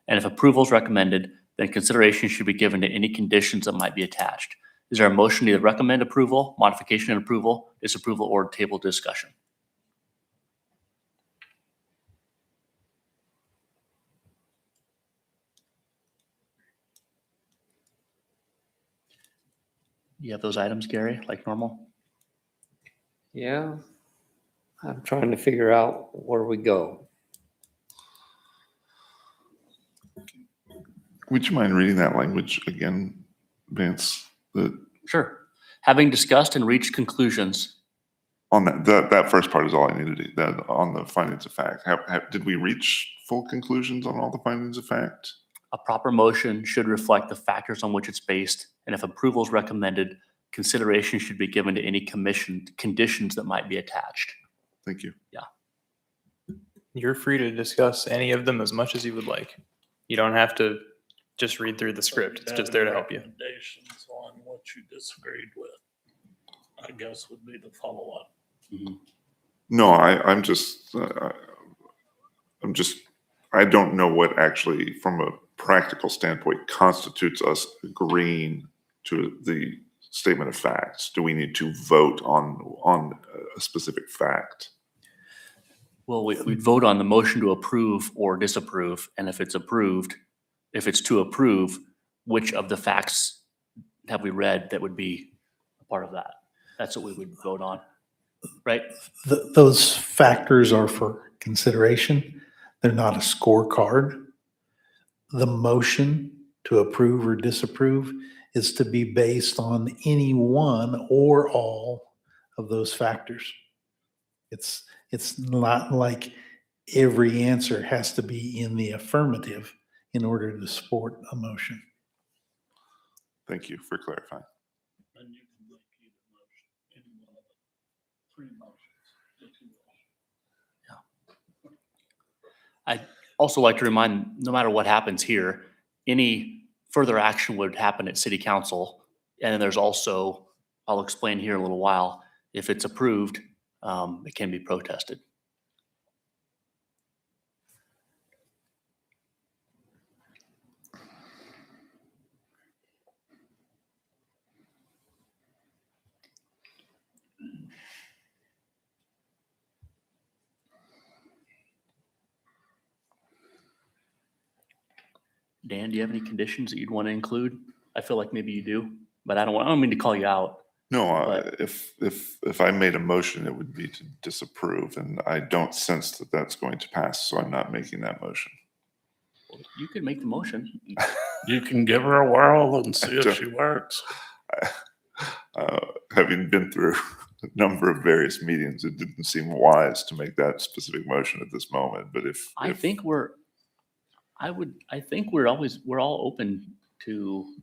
and if approval is recommended, then consideration should be given to any conditions that might be attached. Is there a motion to either recommend approval, modification and approval, disapproval, or table discussion? You have those items, Gary, like normal? Yeah. I'm trying to figure out where we go. Would you mind reading that language again, Vance? Sure. Having discussed and reached conclusions, On that first part is all I needed to do, that on the findings of fact. Did we reach full conclusions on all the findings of fact? a proper motion should reflect the factors on which it's based, and if approval is recommended, consideration should be given to any conditions that might be attached. Thank you. You're free to discuss any of them as much as you would like. You don't have to just read through the script. It's just there to help you. Recommendations on what you disagreed with, I guess would be the follow-up. No, I'm just, I don't know what actually, from a practical standpoint, constitutes us agreeing to the statement of facts. Do we need to vote on a specific fact? Well, we'd vote on the motion to approve or disapprove, and if it's approved, if it's to approve, which of the facts have we read that would be a part of that? That's what we would vote on, right? Those factors are for consideration. They're not a scorecard. The motion to approve or disapprove is to be based on any one or all of those factors. It's not like every answer has to be in the affirmative in order to support a motion. Thank you for clarifying. And you can make either motion, any one of the three motions, if you will. I'd also like to remind, no matter what happens here, any further action would happen at city council. And then there's also, I'll explain here in a little while, if it's approved, it can be protested. Dan, do you have any conditions that you'd want to include? I feel like maybe you do, but I don't mean to call you out. No, But- if I made a motion, it would be to disapprove, and I don't sense that that's going to pass, so I'm not making that motion. You could make the motion. You can give her a whirl and see don't- if she works. Having been through a number of various meetings, it didn't seem wise to make that specific motion at this moment, but I think we're all open to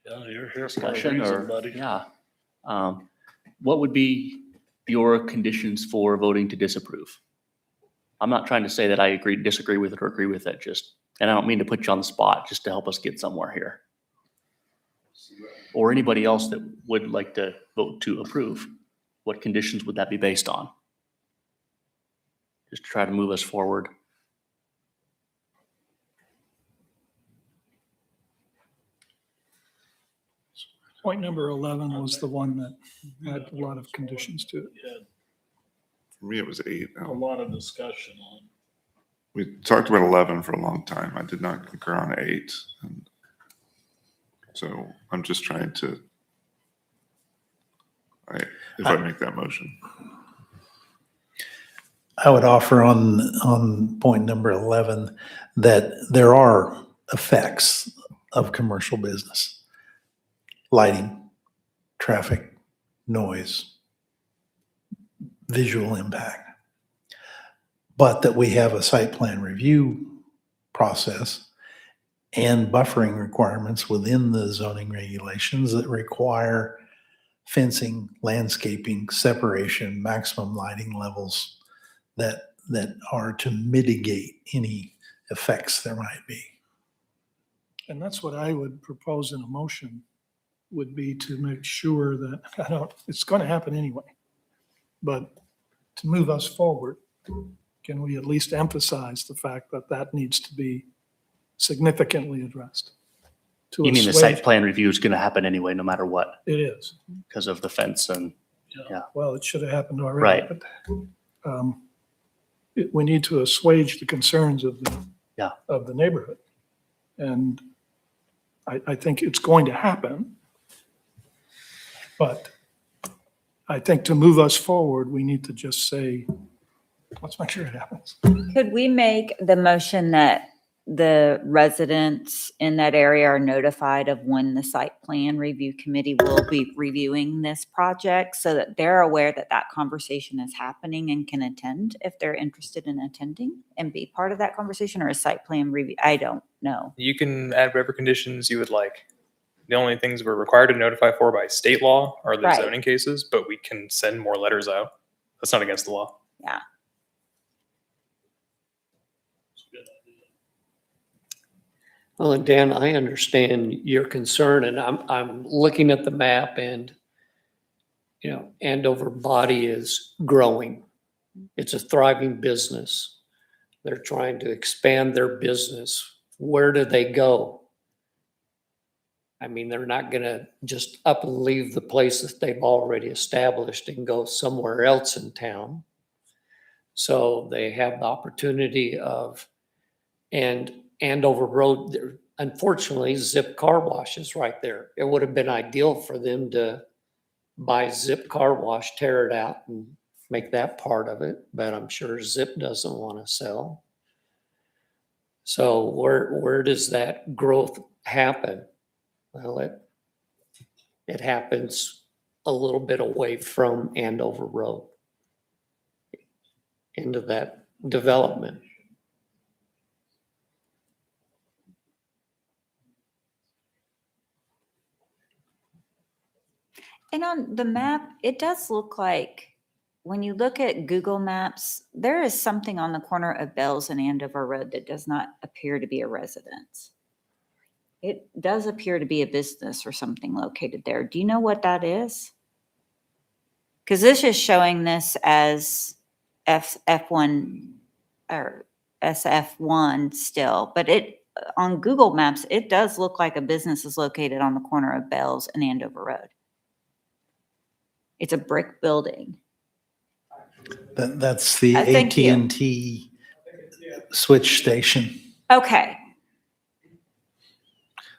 Yeah, you're here for a discussion reason, or, buddy. yeah. What would be your conditions for voting to disapprove? I'm not trying to say that I disagree with it or agree with it, and I don't mean to put you on the spot, just to help us get somewhere here. Or anybody else that would like to vote to approve, what conditions would that be based on? Just to try to move us forward. Point number 11 was the one that had a lot of conditions to it. Yeah, for me, it was 8. a lot of discussion on. We talked about 11 for a long time. I did not concur on 8. And so I'm just trying to, If I make that motion. I would offer on point number 11 that there are effects of commercial business. Lighting, traffic, noise, visual impact. But that we have a site plan review process and buffering requirements within the zoning regulations that require fencing, landscaping, separation, maximum lighting levels that are to mitigate any effects there might be. And that's what I would propose in a motion, would be to make sure that, it's going to happen anyway. But to move us forward, can we at least emphasize the fact that that needs to be significantly addressed? to You mean the assuage- site plan review is going to happen anyway, no matter what, It is. because of the fence and, Well, it should have happened already. Right. But we need to assuage the concerns of Yeah. the neighborhood. And I think it's going to happen. But I think to move us forward, we need to just say, let's make sure it happens. Could we make the motion that the residents in that area are notified of when the site plan review committee will be reviewing this project so that they're aware that that conversation is happening and can attend if they're interested in attending and be part of that conversation, or a site plan review? I don't know. You can add whatever conditions you would like. The only things we're required to notify for by state law are the Right. zoning cases, but we can send more letters out. That's not against the law. Yeah. Well, and Dan, I understand your concern, and I'm looking at the map, and, you know, Andover Body is growing. It's a thriving business. They're trying to expand their business. Where do they go? I mean, they're not gonna just up and leave the place that they've already established and go somewhere else in town. So they have the opportunity of, and Andover Road, unfortunately, Zip Car Wash is right there. It would have been ideal for them to buy Zip Car Wash, tear it out and make that part of it, but I'm sure Zip doesn't want to sell. So where does that growth happen? Well, it happens a little bit away from Andover Road into that development. And on the map, it does look like, when you look at Google Maps, there is something on the corner of Bells and Andover Road that does not appear to be a residence. It does appear to be a business or something located there. Do you know what that is? Because this is showing this as F1 or SF1 still, but on Google Maps, it does look like a business is located on the corner of Bells and Andover Road. It's a brick building. That's the Thank you. AT&T switch station. Okay,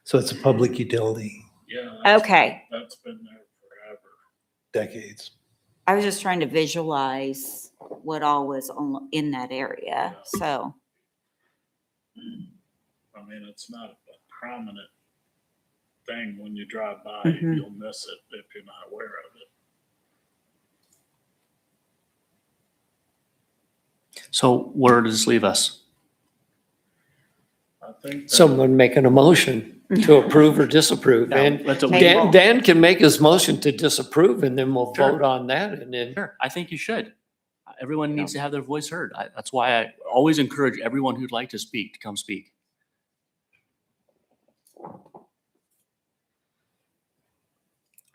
So it's a public utility, Yeah. okay. That's been there forever. decades. I was just trying to visualize what all was in that area, so. I mean, it's not a prominent thing when you drive by. Mhm. You'll miss it if you're not aware of it. so where does this leave us? I think that- Someone making a motion to approve or disapprove. Yeah, And that's what we- Table. Dan can make his motion to disapprove, and then we'll Sure. vote on that, and then. Sure, I think you should. Everyone needs to have their voice heard. That's why I always encourage everyone who'd like to speak to come speak.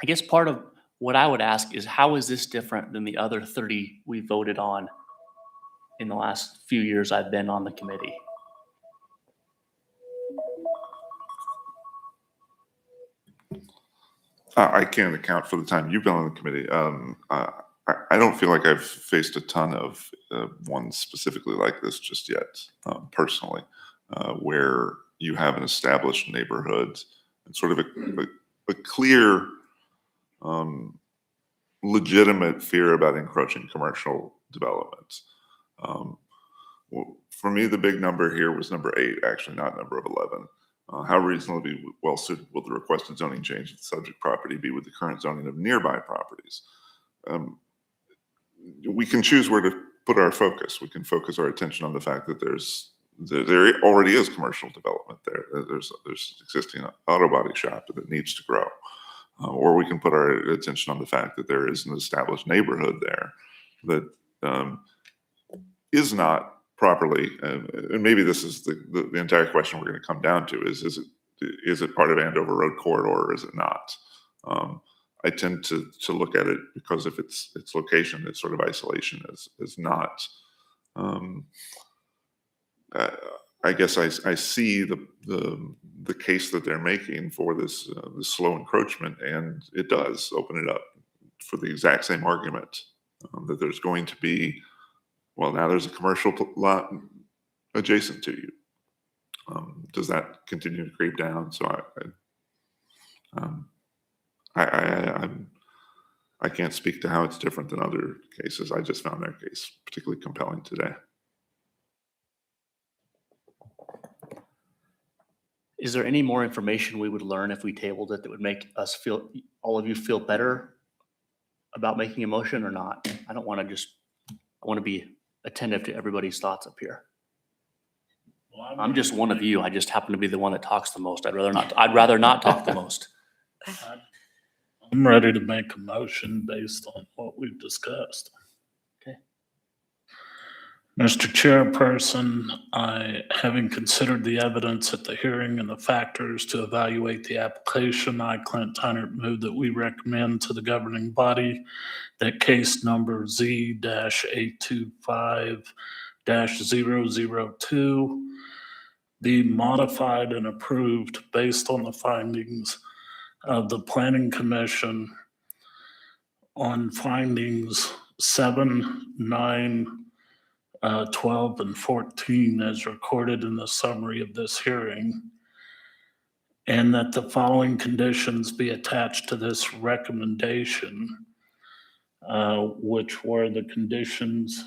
I guess part of what I would ask is, how is this different than the other 30 we voted on in the last few years I've been on the committee? I can't account for the time you've been on the committee. I don't feel like I've faced a ton of ones specifically like this just yet, personally, where you have an established neighborhood and sort of a clear legitimate fear about encroaching commercial development. For me, the big number here was number 8, actually, not number of 11. How reasonably well suited will the requested zoning change of the subject property be with the current zoning of nearby properties? We can choose where to put our focus. We can focus our attention on the fact that there already is commercial development there. There's existing auto body shop that needs to grow. Or we can put our attention on the fact that there is an established neighborhood there that is not properly, and maybe this is the entire question we're going to come down to is it part of Andover Road corridor or is it not? I tend to look at it because of its location, its sort of isolation is not. I guess I see the case that they're making for this slow encroachment, and it does open it up for the exact same argument that there's going to be. Well, now there's a commercial lot adjacent to you. Does that continue to creep down? So I can't speak to how it's different than other cases. I just found their case particularly compelling today. Is there any more information we would learn if we tabled it that would make us feel, all of you feel better about making a motion or not? I don't want to I want to be attentive to everybody's thoughts up here. I'm just one of you. I just happen to be the one that talks the most. I'd rather not talk the most. I'm ready to make a motion based on what we've discussed. Okay. Mr. Chairperson, having considered the evidence at the hearing and the factors to evaluate the application, I, Clint Tynert, move that we recommend to the governing body that case number Z-825-002 be modified and approved based on the findings of the Planning Commission on findings 7, 9, 12, and 14 as recorded in the summary of this hearing, and that the following conditions be attached to this recommendation, which were the conditions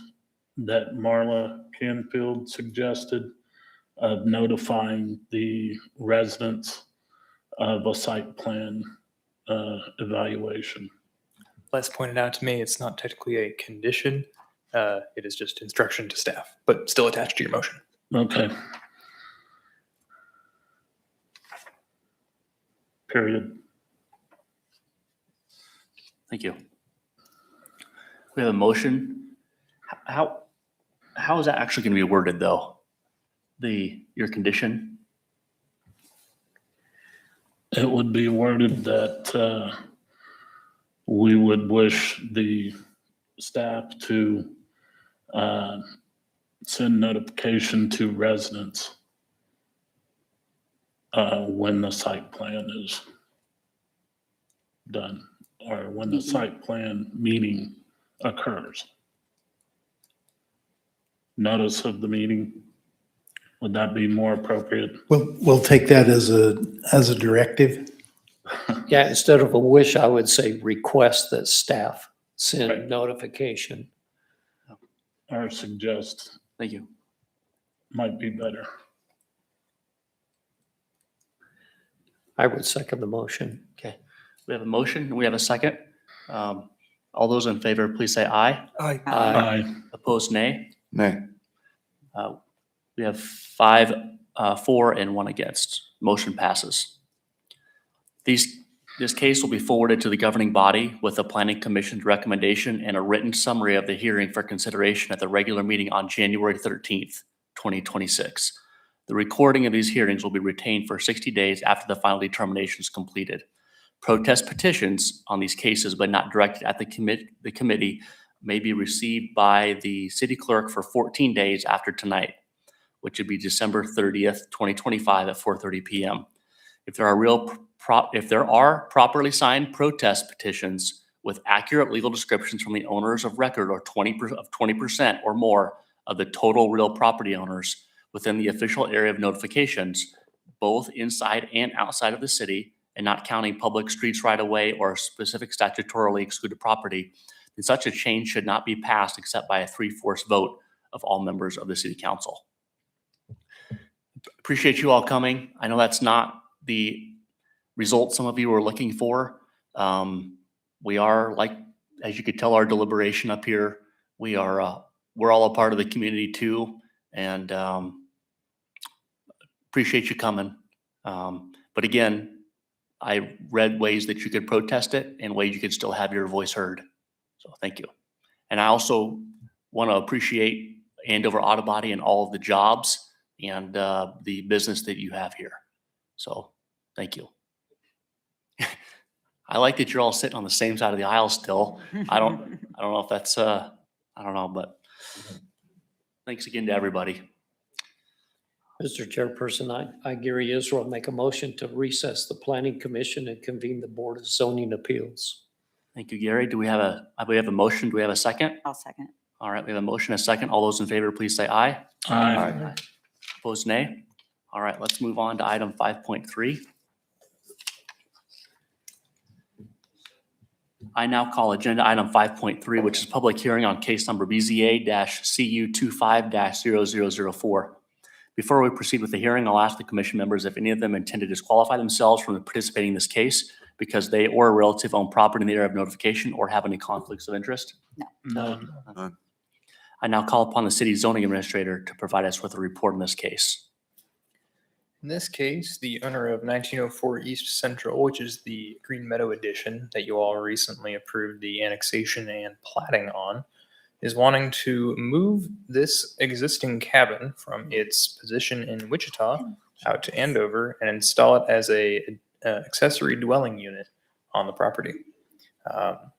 that Marla Canfield suggested of notifying the residents of a site plan evaluation. Les pointed out to me, it's not technically a condition. It is just instruction to staff, but still attached to your motion. Okay. Period. Thank you. We have a motion. How is that actually going to be worded though? Your condition? It would be worded that we would wish the staff to send notification to residents when the site plan is done, or when the site plan meeting occurs. Notice of the meeting, would that be more appropriate? We'll take that as a directive. Yeah, instead of a wish, I would say request that staff send Right. notification. Or suggest Thank you. might be better. I would second the motion. We have a motion and we have a second. All those in favor, please say aye. I, Aye. Opposed, nay. Nay. We have 5 for and 1 against. Motion passes. This case will be forwarded to the governing body with the Planning Commission's recommendation and a written summary of the hearing for consideration at the regular meeting on January 13th, 2026. The recording of these hearings will be retained for 60 days after the final determination is completed. Protest petitions on these cases, but not directed at the committee, may be received by the city clerk for 14 days after tonight, which would be December 30th, 2025 at 4:30 p.m. If there are properly signed protest petitions with accurate legal descriptions from the owners of record or 20% or more of the total real property owners within the official area of notifications, both inside and outside of the city, and not counting public streets right away or specific statutorily excluded property, then such a change should not be passed except by a 3/4 vote of all members of the city council. Appreciate you all coming. I know that's not the result some of you were looking for. We are, like, as you could tell, our deliberation up here, we're all a part of the community too, and appreciate you coming. But again, I read ways that you could protest it and ways you could still have your voice heard. So thank you. And I also want to appreciate Andover Auto Body and all of the jobs and the business that you have here. So thank you. I like that you're all sitting on the same side of the aisle still. I don't know if that's I don't know, but thanks again to everybody. Mr. Chairperson, I, Gary Israel, make a motion to recess the planning commission and convene the Board of Zoning Appeals. Thank you, Gary. Do we have a motion? Do we have a second? I'll second. All right, we have a motion, a second. All those in favor, please say aye. Aye. Opposed, nay. All right, let's move on to item 5.3. I now call agenda item 5.3, which is public hearing on case number BZA-CU 25-0004. Before we proceed with the hearing, I'll ask the commission members if any of them intend to disqualify themselves from participating in this case because they or a relative own property in the area of notification or have any conflicts of interest. None. I now call upon the city zoning administrator to provide us with a report in this case. In this case, the owner of 1904 East Central, which is the Green Meadow addition that you all recently approved the annexation and platting on, is wanting to move this existing cabin from its position in Wichita out to Andover and install it as a accessory dwelling unit on the property.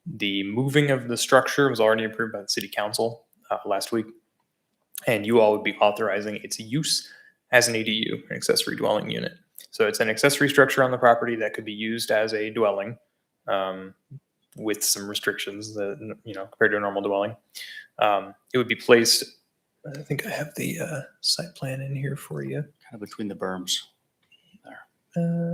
The moving of the structure was already approved by the city council last week, and you all would be authorizing its use as an ADU, an accessory dwelling unit. So it's an accessory structure on the property that could be used as a dwelling with some restrictions that, compared to a normal dwelling. It would be placed, I think I have the site plan in here for you. Kind of between the berms there.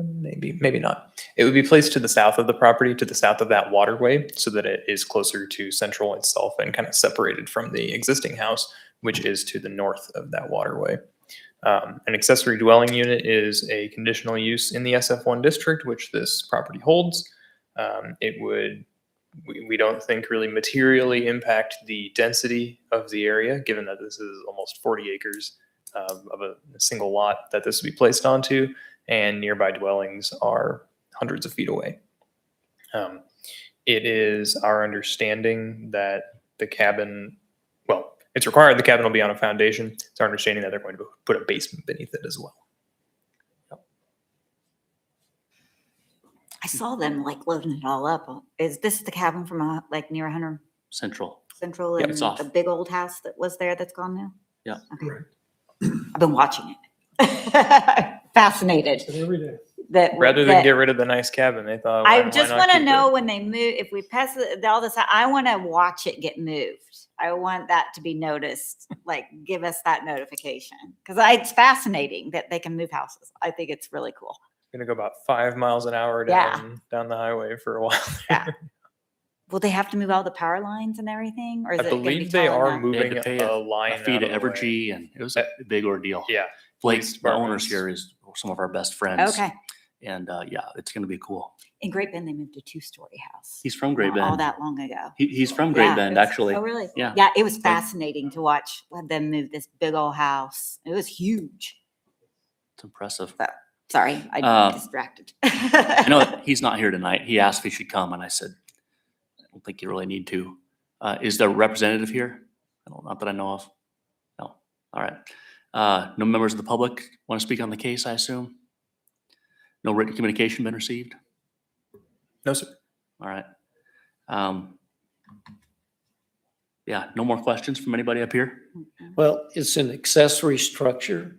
Maybe not. It would be placed to the south of the property, to the south of that waterway, so that it is closer to Central itself and kind of separated from the existing house, which is to the north of that waterway. An accessory dwelling unit is a conditional use in the SF1 district, which this property holds. It would, we don't think, really materially impact the density of the area, given that this is almost 40 acres of a single lot that this would be placed onto, and nearby dwellings are hundreds of feet away. It is our understanding that the cabin, well, it's required the cabin will be on a foundation. It's our understanding that they're going to put a basement beneath it as well. I saw them like loading it all up. Is this the cabin from like near 100 Central. Central Yeah, and it's off. the big old house that was there that's gone now? Yeah. Okay. I've been watching it. Fascinated Every day. that. Rather than that- get rid of the nice cabin, they thought, I why just not want to keep know it? when they move, if we pass all this, I want to watch it get moved. I want that to be noticed, like give us that notification. Because it's fascinating that they can move houses. I think it's really cool. Gonna go about 5 miles an hour Yeah. down the highway for a while. Yeah. Will they have to move all the power lines and everything? Or is I it gonna be believe they tall are enough? They had moving to pay a a line fee to out of the way. Evergy, and it was a big ordeal. Yeah. Blake, police the owners departments. here, is some of our best friends. Okay. And yeah, it's going to be cool. In Great Bend, they moved a 2-story house. He's from Great Not all Bend. that long ago. He's from Great Yeah. Bend, actually. Oh, really? Yeah. Yeah, it was fascinating to watch them move this big old house. It was huge. It's impressive. Sorry, I Uh, distracted. I know that he's not here tonight. He asked if he should come, and I said, I don't think you really need to. Is there a representative here? Not that I know of. No. All right. No members of the public want to speak on the case, I assume? No written communication been received? No, sir. All right. Yeah, no more questions from anybody up here? Well, it's an accessory structure.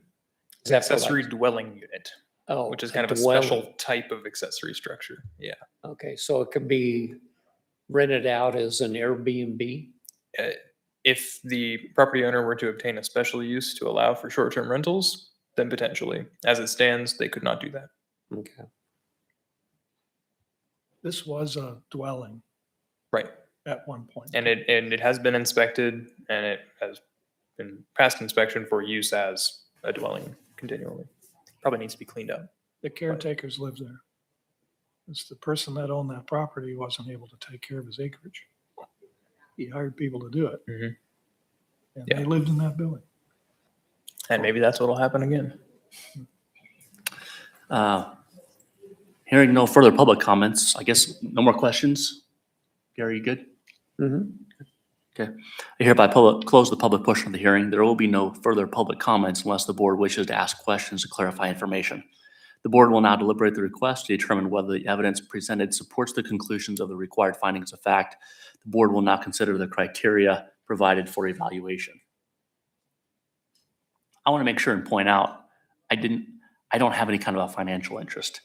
It's an accessory dwelling unit, Oh, which is kind of a dwelling. special type of accessory structure. Yeah. Okay, so it could be rented out as an Airbnb? If the property owner were to obtain a special use to allow for short-term rentals, then potentially. As it stands, they could not do that. Okay. This was a dwelling Right. at one point. And it has been inspected and it has been passed inspection for use as a dwelling continually. Probably needs to be cleaned up. The caretakers lived there. It's the person that owned that property wasn't able to take care of his acreage. He hired people to do it. Mhm. And Yeah. they lived in that building. And maybe that's what'll happen again. Hearing no further public comments, I guess no more questions? Gary, you good? Okay. I hereby close the public portion of the hearing. There will be no further public comments unless the board wishes to ask questions to clarify information. The board will now deliberate the request to determine whether the evidence presented supports the conclusions of the required findings of fact. The board will now consider the criteria provided for evaluation. I want to make sure and point out, I don't have any kind of a financial interest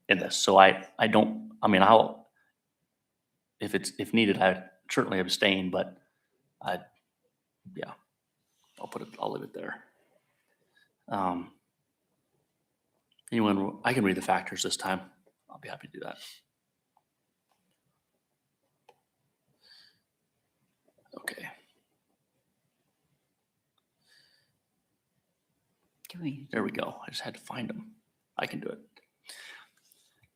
in this. So I'll, if needed, I certainly abstain, but I'll leave it there. I can read the factors this time. I'll be happy to do that. Okay. There we go. I just had to find them. I can do it.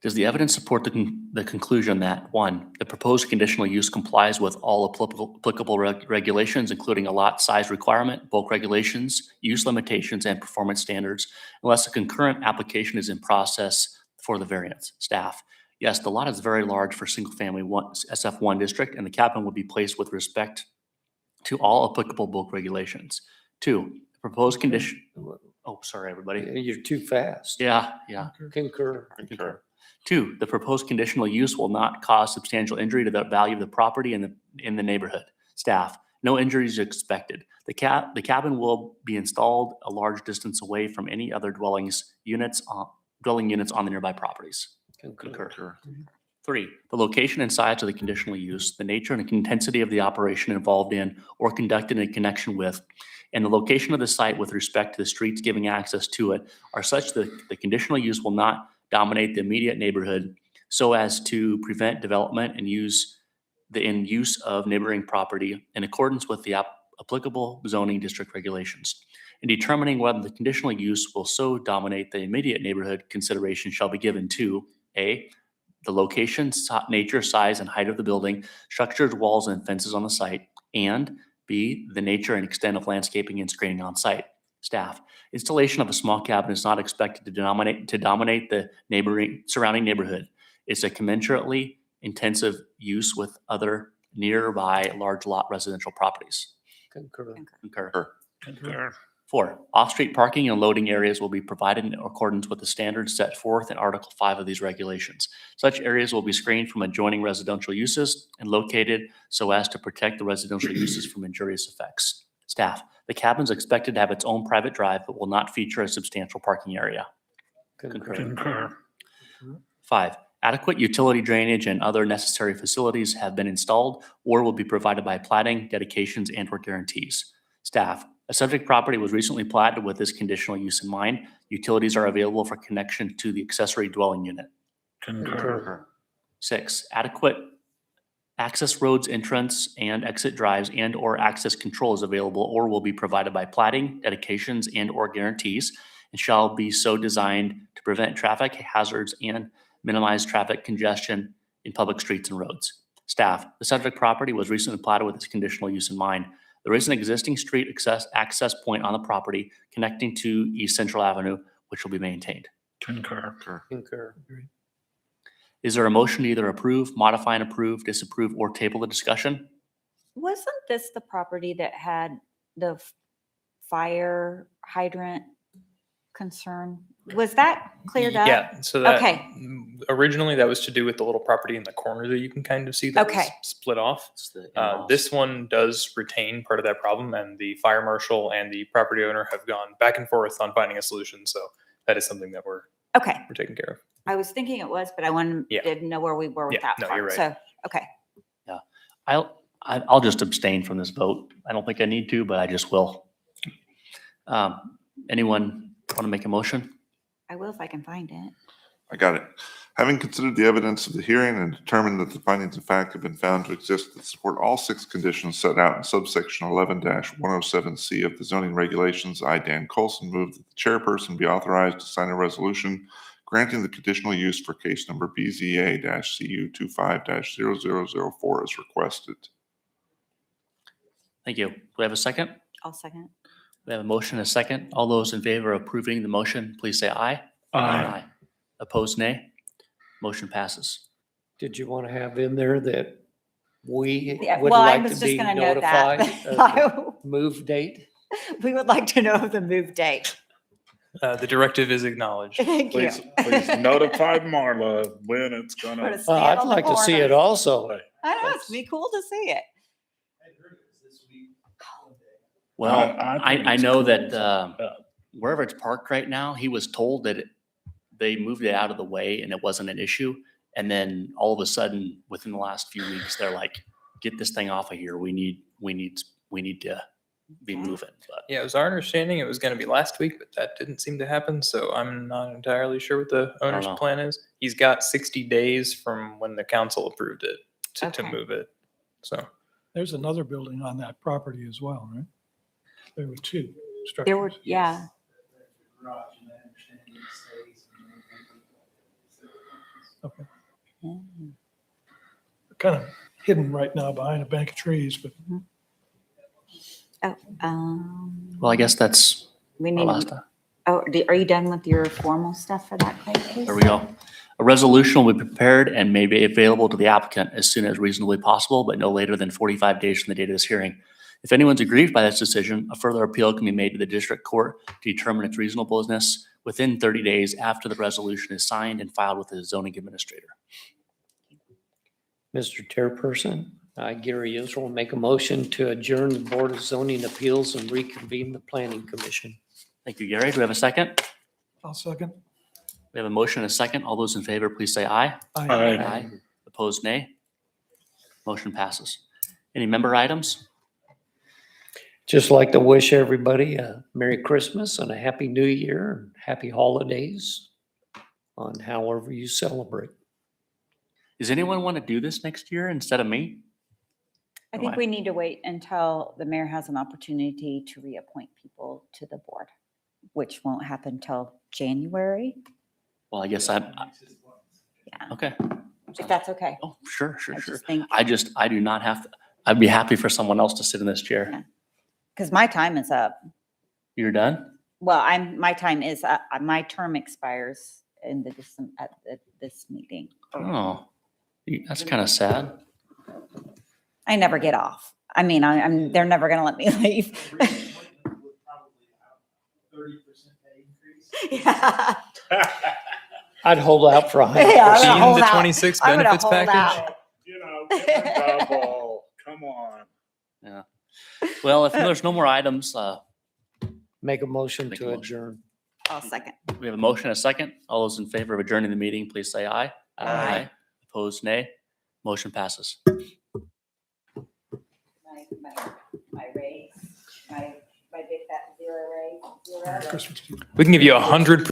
Does the evidence support the conclusion that, one, the proposed conditional use complies with all applicable regulations, including a lot size requirement, bulk regulations, use limitations, and performance standards, unless a concurrent application is in process for the variance? Staff: yes, the lot is very large for single-family SF1 district, and the cabin would be placed with respect to all applicable bulk regulations. Two, the proposed condition. Oh, sorry, everybody. You're too fast. Yeah. Concur. Concur. Two, the proposed conditional use will not cause substantial injury to the value of the property in the neighborhood. Staff: no injuries expected. The cabin will be installed a large distance away from any other dwelling units on the nearby properties. Concur. Three, the location and size of the conditional use, the nature and intensity of the operation involved in or conducted in connection with, and the location of the site with respect to the streets giving access to it are such that the conditional use will not dominate the immediate neighborhood so as to prevent development and use of neighboring property in accordance with the applicable zoning district regulations. In determining whether the conditional use will so dominate the immediate neighborhood, consideration shall be given to A, the location, nature, size, and height of the building, structures, walls, and fences on the site, and B, the nature and extent of landscaping and screening on site. Staff: installation of a small cabin is not expected to dominate the surrounding neighborhood. It's a commensurately intensive use with other nearby large lot residential properties. Concur. Concur. 4, off-street parking and loading areas will be provided in accordance with the standards set forth in Article 5 of these regulations. Such areas will be screened from adjoining residential uses and located so as to protect the residential uses from injurious effects. Staff: the cabin is expected to have its own private drive, but will not feature a substantial parking area. Concur. 5, adequate utility drainage and other necessary facilities have been installed or will be provided by plating, dedications, and/or guarantees. Staff: a subject property was recently platted with this conditional use in mind. Utilities are available for connection to the accessory dwelling unit. Concur. 6, adequate access roads, entrance and exit drives, and/or access control is available or will be provided by plating, dedications, and/or guarantees, and shall be so designed to prevent traffic hazards and minimize traffic congestion in public streets and roads. Staff: the subject property was recently platted with this conditional use in mind. There is an existing street access point on the property connecting to East Central Avenue, which will be maintained. Concur. Concur. Is there a motion to either approve, modify and approve, disapprove, or table the discussion? Wasn't this the property that had the fire hydrant concern? Was that cleared up? Yeah, so that, Okay. originally that was to do with the little property in the corner that you can kind of see that was Okay. split off. It's the in-laws. This one does retain part of that problem, and the fire marshal and the property owner have gone back and forth on finding a solution. So that is something that we're Okay. taking care of. I was thinking it was, but I wanted Yeah. to know where we were with Yeah, that no, part. you're right. So, okay. I'll just abstain from this vote. I don't think I need to, but I just will. Anyone want to make a motion? I will if I can find it. I got it. Having considered the evidence of the hearing and determined that the findings of fact have been found to exist that support all 6 conditions set out in subsection 11-107C of the zoning regulations, I, Dan Colson, move that the chairperson be authorized to sign a resolution granting the conditional use for case number BZA-CU25-0004 as requested. Thank you. Do we have a second? I'll second. We have a motion and a second. All those in favor of approving the motion, please say aye. Aye. Opposed, nay. Motion passes. Did you want to have in there that we Yeah, would well, I like was to just be gonna note that. notified of the move date? We would like to know the move date. The directive is acknowledged. Thank you. Please notify Marla when it's Put a gonna. stamp I'd on the like to see corner. it also. I know, it'd be cool to see it. Well, I think I it's know cool. that wherever it's parked right now, he was told that they moved it out of the way and it wasn't an issue. And then all of a sudden, within the last few weeks, they're like, get this thing off of here. We need to be moving. But Yeah, it was our understanding it was going to be last week, but that didn't seem to happen. So I'm not entirely sure what the owner's know. plan is. He's got 60 days from when the council approved it to Okay. move it. So There's another building on that property as well, right? There were 2 structures. There were, yeah. Okay. Mm. Kind of hidden right now behind a bank of trees, but Oh, well, I guess that's we our need, last time. are you done with your formal stuff for that case? There we go. A resolution will be prepared and may be available to the applicant as soon as reasonably possible, but no later than 45 days from the date of this hearing. If anyone's aggrieved by this decision, a further appeal can be made to the district court to determine its reasonableness within 30 days after the resolution is signed and filed with the zoning administrator. Mr. Chairperson, I, Gary Israel, make a motion to adjourn the Board of Zoning Appeals and reconvene the Planning Commission. Thank you, Gary. Do we have a second? I'll second. We have a motion and a second. All those in favor, please say aye. Aye. Opposed, nay. Motion passes. Any member items? Just like to wish everybody a Merry Christmas and a Happy New Year and Happy Holidays on however you celebrate. Does anyone want to do this next year instead of me? I think we need to wait until the mayor has an opportunity to reappoint people to the board, which won't happen till January, Well, I guess I'm, Yeah. okay. if that's okay. Oh, sure, I sure. just think, I do not have to, I'd be happy for someone else to sit in this chair. because my time is up. You're done? Well, my time is, my term expires in this meeting. Oh, that's kind of sad. I never get off. I mean, they're never gonna let me leave. Yeah. I'd hold out for a Yeah, I'm gonna Seen hold the out. 26 I'm gonna benefits hold package? out. You know, get a double. Come on. Well, if there's no more items, Make a motion Make a to motion. adjourn. I'll second. we have a motion, and a second. All those in favor of adjourning the meeting, please say aye. Aye. Opposed, nay. Motion passes. My raise, my big fat zero raise, zero. Christmas. We can give you 100%